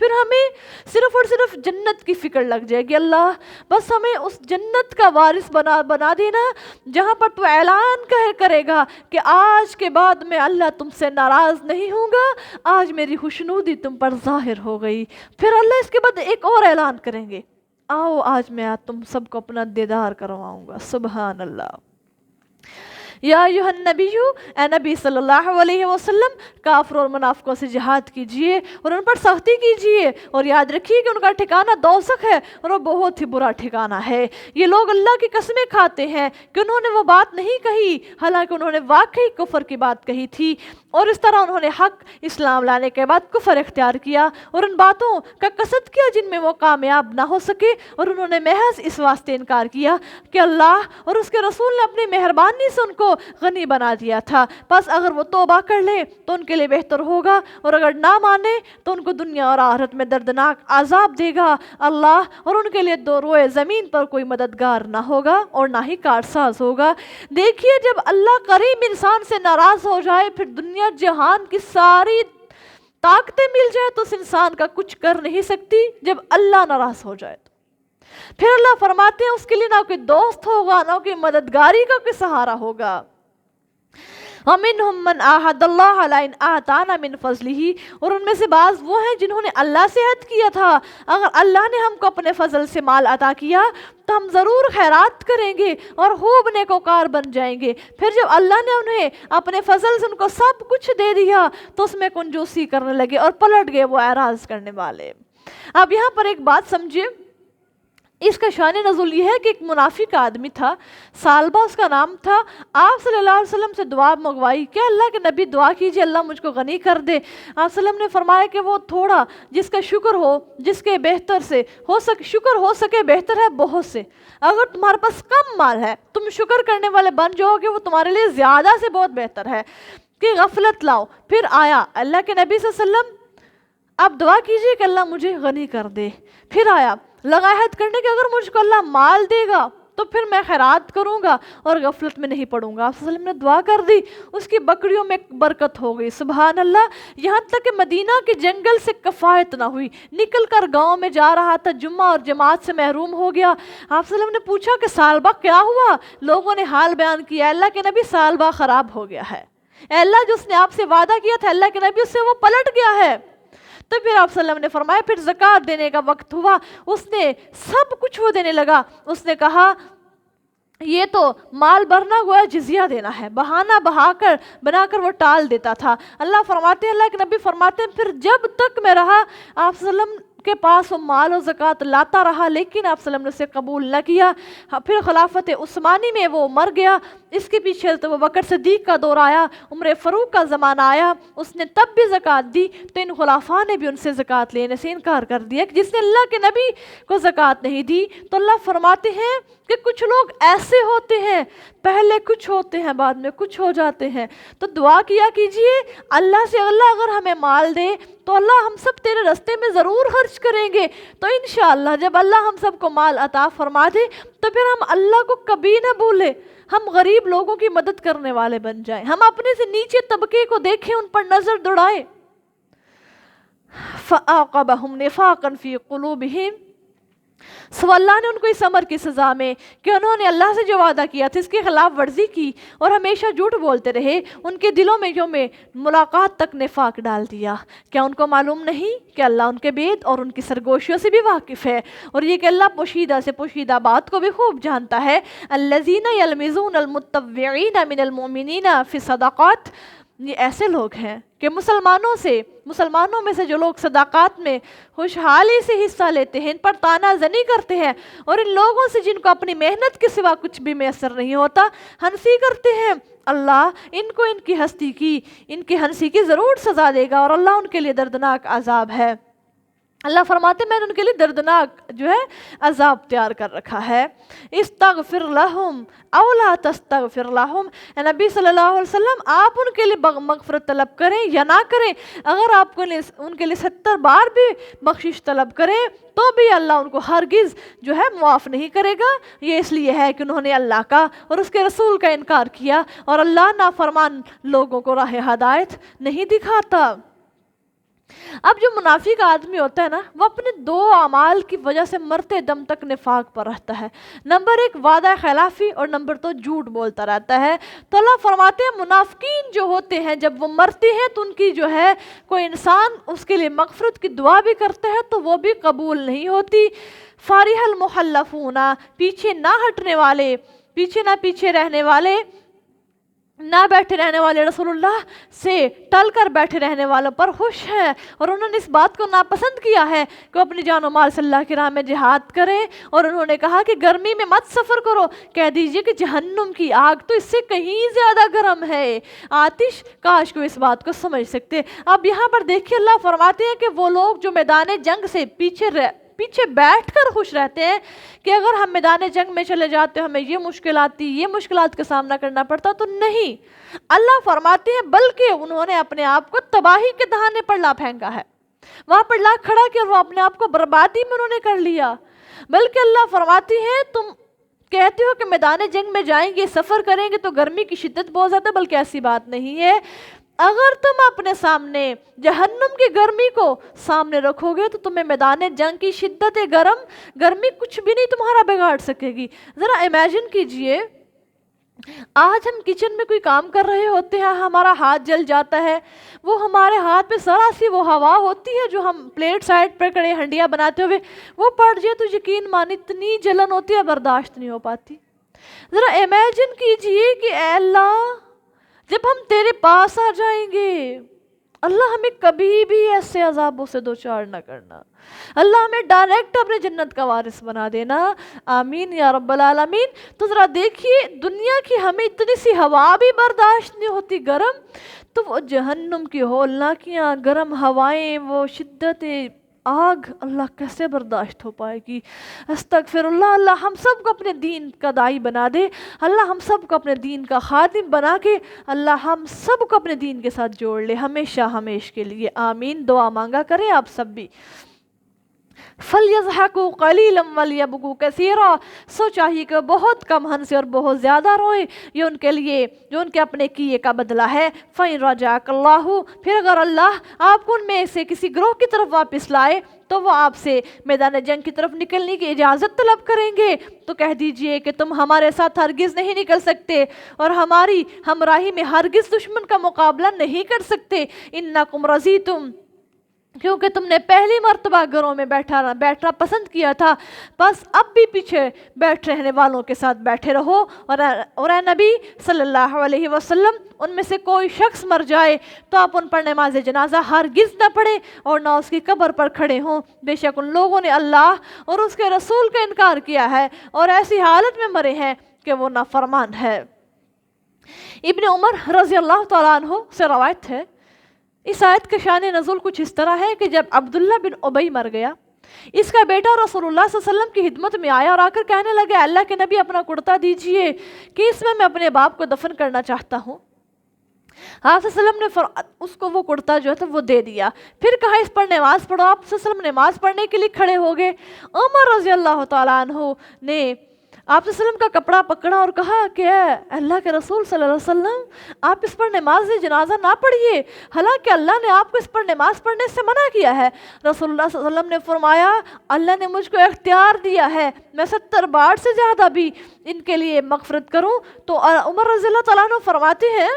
پھر ہمیں صرف اور صرف جنت کی فکر لگ جائے گی. اللہ بس ہمیں اس جنت کا وارث بنا دینا جہاں پر تو اعلان کرے گا کہ آج کے بعد میں اللہ تم سے ناراض نہیں ہوں گا, آج میری خوشنودی تم پر ظاہر ہو گئی. پھر اللہ اس کے بعد ایک اور اعلان کریں گے, آؤ آج میں تم سب کو اپنا دیدار کرواؤں گا. سبحان اللہ. یا ایھا النبی, اے نبی صلی اللہ علیہ وسلم, کافر اور منافقوں سے جہاد کیجئے اور ان پر سختی کیجئے, اور یاد رکھیے کہ ان کا ٹھکانہ دوزخ ہے اور وہ بہت ہی برا ٹھکانہ ہے. یہ لوگ اللہ کی قسمیں کھاتے ہیں کہ انہوں نے وہ بات نہیں کہی, حالانکہ انہوں نے واقعی کفر کی بات کہی تھی, اور اس طرح انہوں نے حق اسلام لانے کے بعد کفر اختیار کیا اور ان باتوں کا قصد کیا جن میں وہ کامیاب نہ ہو سکے, اور انہوں نے محض اس واسطے انکار کیا کہ اللہ اور اس کے رسول نے اپنی مہربانی سے ان کو غنی بنا دیا تھا. بس اگر وہ توبہ کر لیں تو ان کے لیے بہتر ہوگا, اور اگر نہ مانے تو ان کو دنیا اور آخرت میں دردناک عذاب دے گا اللہ, اور ان کے لیے دو روئے زمین پر کوئی مددگار نہ ہوگا اور نہ ہی کارساز ہوگا. دیکھیے جب اللہ کریم انسان سے ناراض ہو جائے, پھر دنیا جہان کی ساری طاقتیں مل جائے تو اس انسان کا کچھ کر نہیں سکتی. جب اللہ ناراض ہو جائے تو پھر اللہ فرماتے ہیں اس کے لیے نہ کوئی دوست ہوگا, نہ کوئی مددگاری کا کوئی سہارا ہوگا. وَمِنْهُمْ مَنْ عَاهَدَ اللَّهَ لَئِنْ آتَانَا مِنْ فَضْلِهِ, اور ان میں سے بعض وہ ہیں جنہوں نے اللہ سے عہد کیا تھا اگر اللہ نے ہم کو اپنے فضل سے مال عطا کیا تو ہم ضرور خیرات کریں گے اور خوب نیکوکار بن جائیں گے. پھر جب اللہ نے انہیں اپنے فضل سے ان کو سب کچھ دے دیا تو اس میں کنجوسی کرنے لگے اور پلٹ گئے وہ اعراض کرنے والے. اب یہاں پر ایک بات سمجھے, اس کا شان نزول یہ ہے کہ ایک منافق آدمی تھا, سالبہ اس کا نام تھا. آپ صلی اللہ علیہ وسلم سے دعا منگوائی کہ اللہ کے نبی دعا کیجئے اللہ مجھ کو غنی کر دے. آپ صلی اللہ علیہ وسلم نے فرمایا کہ وہ تھوڑا جس کا شکر ہو, جس کے بہتر سے شکر ہو سکے بہتر ہے بہت سے. اگر تمہارے پاس کم مال ہے تم شکر کرنے والے بن جاؤ گے, وہ تمہارے لیے زیادہ سے بہت بہتر ہے کہ غفلت لاؤ. پھر آیا اللہ کے نبی صلی اللہ علیہ وسلم, آپ دعا کیجئے کہ اللہ مجھے غنی کر دے. پھر آیا لگا عہد کرنے کہ اگر مجھ کو اللہ مال دے گا تو پھر میں خیرات کروں گا اور غفلت میں نہیں پڑوں گا. آپ صلی اللہ علیہ وسلم نے دعا کر دی, اس کی بکریوں میں برکت ہو گئی. سبحان اللہ. یہاں تک کہ مدینہ کے جنگل سے کفایت نہ ہوئی, نکل کر گاؤں میں جا رہا تھا, جمعہ اور جماعت سے محروم ہو گیا. آپ صلی اللہ علیہ وسلم نے پوچھا کہ سالبہ کیا ہوا؟ لوگوں نے حال بیان کیا, اللہ کے نبی سالبہ خراب ہو گیا ہے, اللہ جو اس نے آپ سے وعدہ کیا تھا اللہ کے نبی اس سے وہ پلٹ گیا ہے. تو پھر آپ صلی اللہ علیہ وسلم نے فرمایا پھر زکوٰۃ دینے کا وقت ہوا, اس نے سب کچھ وہ دینے لگا. اس نے کہا یہ تو مال بھرنا گویا جزیہ دینا ہے, بہانہ بنا کر وہ ٹال دیتا تھا. اللہ فرماتے ہیں, اللہ کے نبی فرماتے ہیں پھر جب تک میں رہا آپ صلی اللہ علیہ وسلم کے پاس وہ مال و زکوٰۃ لاتا رہا, لیکن آپ صلی اللہ علیہ وسلم نے اسے قبول نہ کیا. پھر خلافت عثمانی میں وہ مر گیا. اس کے پیچھے تو ابوبکر صدیق کا دور آیا, عمر فاروق کا زمانہ آیا, اس نے تب بھی زکوٰۃ دی. تو ان خلافاء نے بھی ان سے زکوٰۃ لینے سے انکار کر دیا کہ جس نے اللہ کے نبی کو زکوٰۃ نہیں دی. تو اللہ فرماتے ہیں کہ کچھ لوگ ایسے ہوتے ہیں, پہلے کچھ ہوتے ہیں بعد میں کچھ ہو جاتے ہیں. تو دعا کیا کیجئے اللہ سے, اللہ اگر ہمیں مال دے تو اللہ ہم سب تیرے راستے میں ضرور خرچ کریں گے. تو انشاءاللہ جب اللہ ہم سب کو مال عطا فرما دے تو پھر ہم اللہ کو کبھی نہ بھولے, ہم غریب لوگوں کی مدد کرنے والے بن جائیں, ہم اپنے سے نیچے طبقے کو دیکھیں, ان پر نظر دوڑائیں. فَأَعْقَبَهُمْ نِفَاقًا فِي قُلُوبِهِمْ, سو اللہ نے ان کو اس امر کی سزا میں کہ انہوں نے اللہ سے جو وعدہ کیا تھا اس کی خلاف ورزی کی اور ہمیشہ جھوٹ بولتے رہے, ان کے دلوں میں یوم ملاقات تک نفاق ڈال دیا. کیا ان کو معلوم نہیں کہ اللہ ان کے بید اور ان کی سرگوشیوں سے بھی واقف ہے, اور یہ کہ اللہ پوشیدہ سے پوشیدہ بات کو بھی خوب جانتا ہے. الذین یلمزون المتطوعین من المؤمنین فی الصدقات, یہ ایسے لوگ ہیں کہ مسلمانوں میں سے جو لوگ صدقات میں خوشحالی سے حصہ لیتے ہیں, ان پر طعنہ زنی کرتے ہیں, اور ان لوگوں سے جن کو اپنی محنت کے سوا کچھ بھی میسر نہیں ہوتا ہنسی کرتے ہیں. اللہ ان کو ان کی ہنسی کی ضرور سزا دے گا, اور اللہ ان کے لیے دردناک عذاب ہے. اللہ فرماتے میں نے ان کے لیے دردناک جو ہے عذاب تیار کر رکھا ہے. استغفر لہم او لا تستغفر لہم, نبی صلی اللہ علیہ وسلم آپ ان کے لیے مغفرت طلب کریں یا نہ کریں, اگر آپ کو ان کے لیے 70 بار بھی بخشش طلب کریں تو بھی اللہ ان کو ہرگز جو ہے معاف نہیں کرے گا. یہ اس لیے ہے کہ انہوں نے اللہ کا اور اس کے رسول کا انکار کیا, اور اللہ نافرمان لوگوں کو راہ ہدایت نہیں دکھاتا. اب جو منافق آدمی ہوتا ہے نا، وہ اپنے دو اعمال کی وجہ سے مرتے دم تک نفاق پر رہتا ہے۔ نمبر ایک وعدہ خلافی، اور نمبر دو جھوٹ بولتا رہتا ہے۔ تو اللہ فرماتے ہیں منافقین جو ہوتے ہیں جب وہ مرتے ہیں تو ان کی جو ہے کوئی انسان اس کے لیے مغفرت کی دعا بھی کرتا ہے تو وہ بھی قبول نہیں ہوتی۔ فارح المحلفون، پیچھے نہ ہٹنے والے، پیچھے رہنے والے، نہ بیٹھے رہنے والے، رسول اللہ سے ٹل کر بیٹھے رہنے والوں پر خوش ہیں، اور انہوں نے اس بات کو ناپسند کیا ہے کہ وہ اپنی جان و مال سے اللہ کی راہ میں جہاد کریں، اور انہوں نے کہا کہ گرمی میں مت سفر کرو۔ کہہ دیجئے کہ جہنم کی آگ تو اس سے کہیں زیادہ گرم ہے، آتش، کاش کو اس بات کو سمجھ سکتے۔ اب یہاں پر دیکھیے اللہ فرماتے ہیں کہ وہ لوگ جو میدان جنگ سے پیچھے بیٹھ کر خوش رہتے ہیں کہ اگر ہم میدان جنگ میں چلے جاتے ہمیں یہ مشکلات کا سامنا کرنا پڑتا، تو نہیں، اللہ فرماتے ہیں بلکہ انہوں نے اپنے آپ کو تباہی کے دہانے پر لا پھینکا ہے، وہاں پر لا کھڑا کیا، وہ اپنے آپ کو بربادی میں انہوں نے کر لیا۔ بلکہ اللہ فرماتی ہیں تم کہتے ہو کہ میدان جنگ میں جائیں گے، سفر کریں گے تو گرمی کی شدت بہت زیادہ، بلکہ ایسی بات نہیں ہے۔ اگر تم اپنے سامنے جہنم کی گرمی کو سامنے رکھو گے تو تمہیں میدان جنگ کی شدت گرمی کچھ بھی نہیں تمہارا بگاڑ سکے گی۔ ذرا امیجن کیجئے، آج ہم کچن میں کوئی کام کر رہے ہوتے ہیں، ہمارا ہاتھ جل جاتا ہے، وہ ہمارے ہاتھ پہ ذرا سی وہ ہوا ہوتی ہے جو ہم پلیٹ سائڈ پہ کھڑے ہنڈیاں بناتے ہوئے وہ پڑ جائے تو یقین مان اتنی جلن ہوتی ہے، برداشت نہیں ہو پاتی۔ ذرا امیجن کیجئے کہ اے اللہ جب ہم تیرے پاس آ جائیں گے، اللہ ہمیں کبھی بھی ایسے عذابوں سے دوچار نہ کرنا، اللہ ہمیں ڈائریکٹ اپنے جنت کا وارث بنا دینا، آمین یا رب العالمین۔ تو ذرا دیکھیے دنیا کی ہمیں اتنی سی ہوا بھی برداشت نہیں ہوتی گرم، تو وہ جہنم کی ہولناکیاں، گرم ہوائیں، وہ شدت آگ اللہ کیسے برداشت ہو پائے گی؟ استغفر اللہ۔ اللہ ہم سب کو اپنے دین کا داعی بنا دے، اللہ ہم سب کو اپنے دین کا خادم بنا کے اللہ ہم سب کو اپنے دین کے ساتھ جوڑ لے ہمیشہ کے لیے، آمین۔ دعا مانگا کریں آپ سب بھی۔ فَلْيَضْحَكُوا قَلِيلًا وَلْيَبْكُوا كَثِيرًا، سو چاہیے کہ بہت کم ہنسے اور بہت زیادہ روئیں، یہ ان کے لیے جو ان کے اپنے کیے کا بدلہ ہے۔ فَإِن رَجَعَكَ اللَّهُ، پھر اگر اللہ آپ کو ان میں سے کسی گروہ کی طرف واپس لائے تو وہ آپ سے میدان جنگ کی طرف نکلنے کی اجازت طلب کریں گے، تو کہہ دیجئے کہ تم ہمارے ساتھ ہرگز نہیں نکل سکتے اور ہماری ہمراہی میں ہرگز دشمن کا مقابلہ نہیں کر سکتے۔ اِنَّكُمْ رَضِيتُمْ، کیونکہ تم نے پہلی مرتبہ گھروں میں بیٹھنا پسند کیا تھا، بس اب بھی پیچھے بیٹھ رہنے والوں کے ساتھ بیٹھے رہو، اور اے نبی صلی اللہ علیہ وسلم ان میں سے کوئی شخص مر جائے تو آپ ان پر نماز جنازہ ہرگز نہ پڑھیں اور نہ اس کی قبر پر کھڑے ہوں، بے شک ان لوگوں نے اللہ اور اس کے رسول کا انکار کیا ہے اور ایسی حالت میں مرے ہیں کہ وہ نافرمان ہے۔ ابن عمر رضی اللہ تعالیٰ عنہ سے روایت ہے، اس آیت کا شان نزول کچھ اس طرح ہے کہ جب عبداللہ بن ابی مر گیا، اس کا بیٹا رسول اللہ صلی اللہ علیہ وسلم کی خدمت میں آیا اور آ کر کہنے لگا، اللہ کے نبی اپنا کرتا دیجئے کہ اس میں اپنے باپ کو دفن کرنا چاہتا ہوں۔ آپ صلی اللہ علیہ وسلم نے اس کو وہ کرتا جو ہے وہ دے دیا، پھر کہا اس پر نماز پڑھو۔ آپ صلی اللہ علیہ وسلم نماز پڑھنے کے لیے کھڑے ہو گئے۔ عمر رضی اللہ تعالیٰ عنہ نے آپ صلی اللہ علیہ وسلم کا کپڑا پکڑا اور کہا کہ اے اللہ کے رسول صلی اللہ علیہ وسلم، آپ اس پر نماز جنازہ نہ پڑھیے، حالانکہ اللہ نے آپ کو اس پر نماز پڑھنے سے منع کیا ہے۔ رسول اللہ صلی اللہ علیہ وسلم نے فرمایا، اللہ نے مجھ کو اختیار دیا ہے میں 70 بار سے زیادہ بھی ان کے لیے مغفرت کروں۔ تو عمر رضی اللہ تعالیٰ عنہ فرماتے ہیں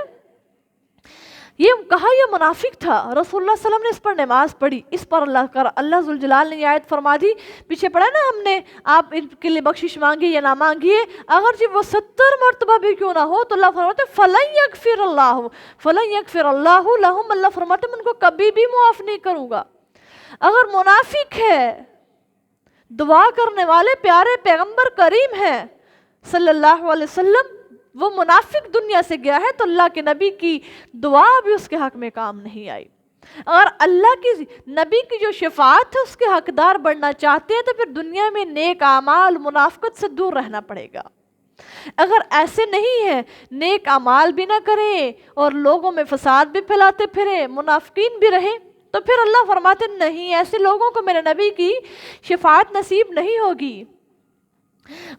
یہ کہا یہ منافق تھا، رسول اللہ صلی اللہ علیہ وسلم نے اس پر نماز پڑھی، اس پر اللہ ذوالجلال نے یہ آیت فرما دی، پیچھے پڑھا نا ہم نے، آپ ان کے لیے بخشش مانگیے یا نہ مانگیے، اگر جب وہ 70 مرتبہ بھی کیوں نہ ہو تو اللہ فرماتے فَلَن يَغْفِرَ اللَّهُ لَهُمْ، اللہ فرماتے میں ان کو کبھی بھی معاف نہیں کروں گا۔ اگر منافق ہے، دعا کرنے والے پیارے پیغمبر کریم ہیں صلی اللہ علیہ وسلم، وہ منافق دنیا سے گیا ہے تو اللہ کے نبی کی دعا بھی اس کے حق میں کام نہیں آئی۔ اگر اللہ کی نبی کی جو شفاعت ہے اس کے حقدار بننا چاہتے ہیں تو پھر دنیا میں نیک اعمال منافقت سے دور رہنا پڑے گا۔ اگر ایسے نہیں ہے، نیک اعمال بھی نہ کریں اور لوگوں میں فساد بھی پھیلاتے پھریں، منافقین بھی رہیں، تو پھر اللہ فرماتے نہیں، ایسے لوگوں کو میرے نبی کی شفاعت نصیب نہیں ہوگی۔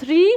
3,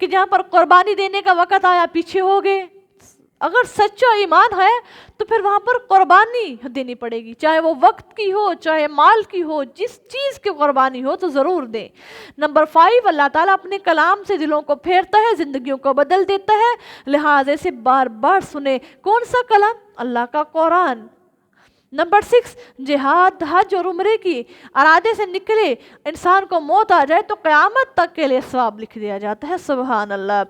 کہ جہاں پر قربانی دینے کا وقت آیا پیچھے ہو گئے. اگر سچا ایمان ہے تو پھر وہاں پر قربانی دینی پڑے گی، چاہے وہ وقت کی ہو، چاہے مال کی ہو، جس چیز کی قربانی ہو تو ضرور دیں. نمبر 5، اللہ تعالیٰ اپنے کلام سے دلوں کو پھیرتا ہے، زندگیوں کو بدل دیتا ہے، لہٰذا سے بار بار سنیں. کون سا کلام؟ اللہ کا قرآن. نمبر 6، جہاد، حج اور عمرے کی ارادے سے نکلے انسان کو موت آ جائے تو قیامت تک کے لیے ثواب لکھ دیا جاتا ہے. سبحان اللہ.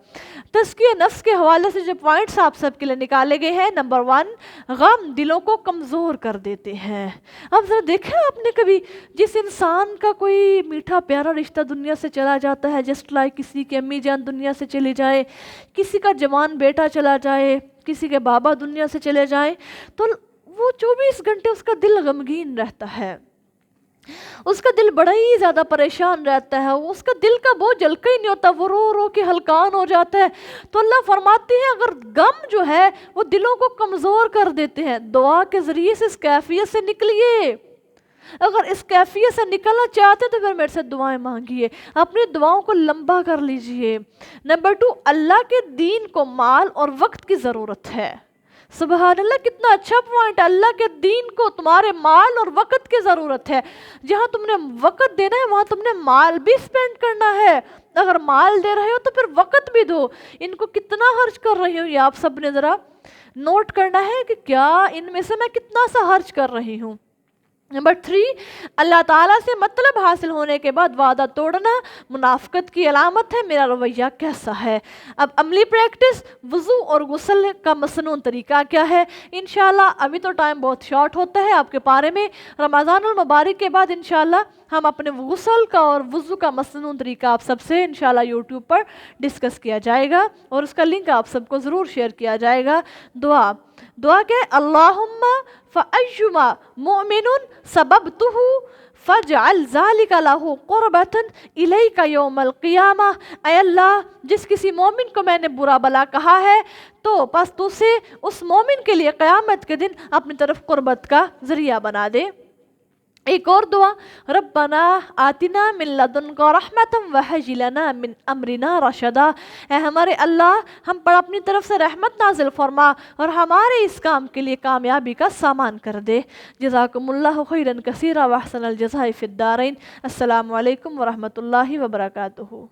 تزکیہ نفس کے حوالے سے جو پوائنٹس آپ سب کے لیے نکالے گئے ہیں، نمبر 1، غم دلوں کو کمزور کر دیتے ہیں. اب ذرا دیکھیں آپ نے کبھی جس انسان کا کوئی میٹھا پیارا رشتہ دنیا سے چلا جاتا ہے، جسٹ لائک کسی کی امی جان دنیا سے چلی جائے، کسی کا جوان بیٹا چلا جائے، کسی کے بابا دنیا سے چلے جائیں، تو وہ 24 گھنٹے اس کا دل غمگین رہتا ہے، اس کا دل بڑا ہی زیادہ پریشان رہتا ہے، اس کا دل کا بوجھ ہلکا ہی نہیں ہوتا، وہ رو رو کے ہلکان ہو جاتا ہے. تو اللہ فرماتے ہیں اگر غم جو ہے وہ دلوں کو کمزور کر دیتے ہیں، دعا کے ذریعے سے اس کیفیت سے نکلیے. اگر اس کیفیت سے نکلنا چاہتے تو پھر میرے سے دعائیں مانگیے، اپنی دعاؤں کو لمبا کر لیجئے. نمبر 2، اللہ کے دین کو مال اور وقت کی ضرورت ہے. سبحان اللہ، کتنا اچھا پوائنٹ. اللہ کے دین کو تمہارے مال اور وقت کی ضرورت ہے. جہاں تم نے وقت دینا ہے وہاں تم نے مال بھی سپینڈ کرنا ہے. اگر مال دے رہے ہو تو پھر وقت بھی دو. ان کو کتنا خرچ کر رہی ہوں یہ آپ سب نے ذرا نوٹ کرنا ہے کہ کیا ان میں سے میں کتنا سا خرچ کر رہی ہوں. نمبر 3، اللہ تعالیٰ سے مطلب حاصل ہونے کے بعد وعدہ توڑنا منافقت کی علامت ہے. میرا رویہ کیسا ہے؟ اب عملی پریکٹس، وضو اور غسل کا مسنون طریقہ کیا ہے؟ انشاءاللہ ابھی تو ٹائم بہت شارٹ ہوتا ہے آپ کے پارے میں. رمضان المبارک کے بعد انشاءاللہ ہم اپنے غسل کا اور وضو کا مسنون طریقہ آپ سب سے انشاءاللہ یوٹیوب پر ڈسکس کیا جائے گا اور اس کا لنک آپ سب کو ضرور شیئر کیا جائے گا. دعا کہ اللہم فأیما مؤمن سببتہ فاجعل ذالک لہ قربۃ الیک یوم القیامہ. اے اللہ، جس کسی مومن کو میں نے برا بلا کہا ہے تو پس تو سے اس مومن کے لیے قیامت کے دن اپنی طرف قربت کا ذریعہ بنا دے. ایک اور دعا، ربنا آتنا من لدنک رحمتا وہیئ لنا من امرنا رشدا. اے ہمارے اللہ، ہم پر اپنی طرف سے رحمت نازل فرما اور ہمارے اس کام کے لیے کامیابی کا سامان کر دے. جزاکم اللہ خیرا کثیرا واحسن الجزاء فی الدارین. السلام علیکم ورحمۃ اللہ وبرکاتہ.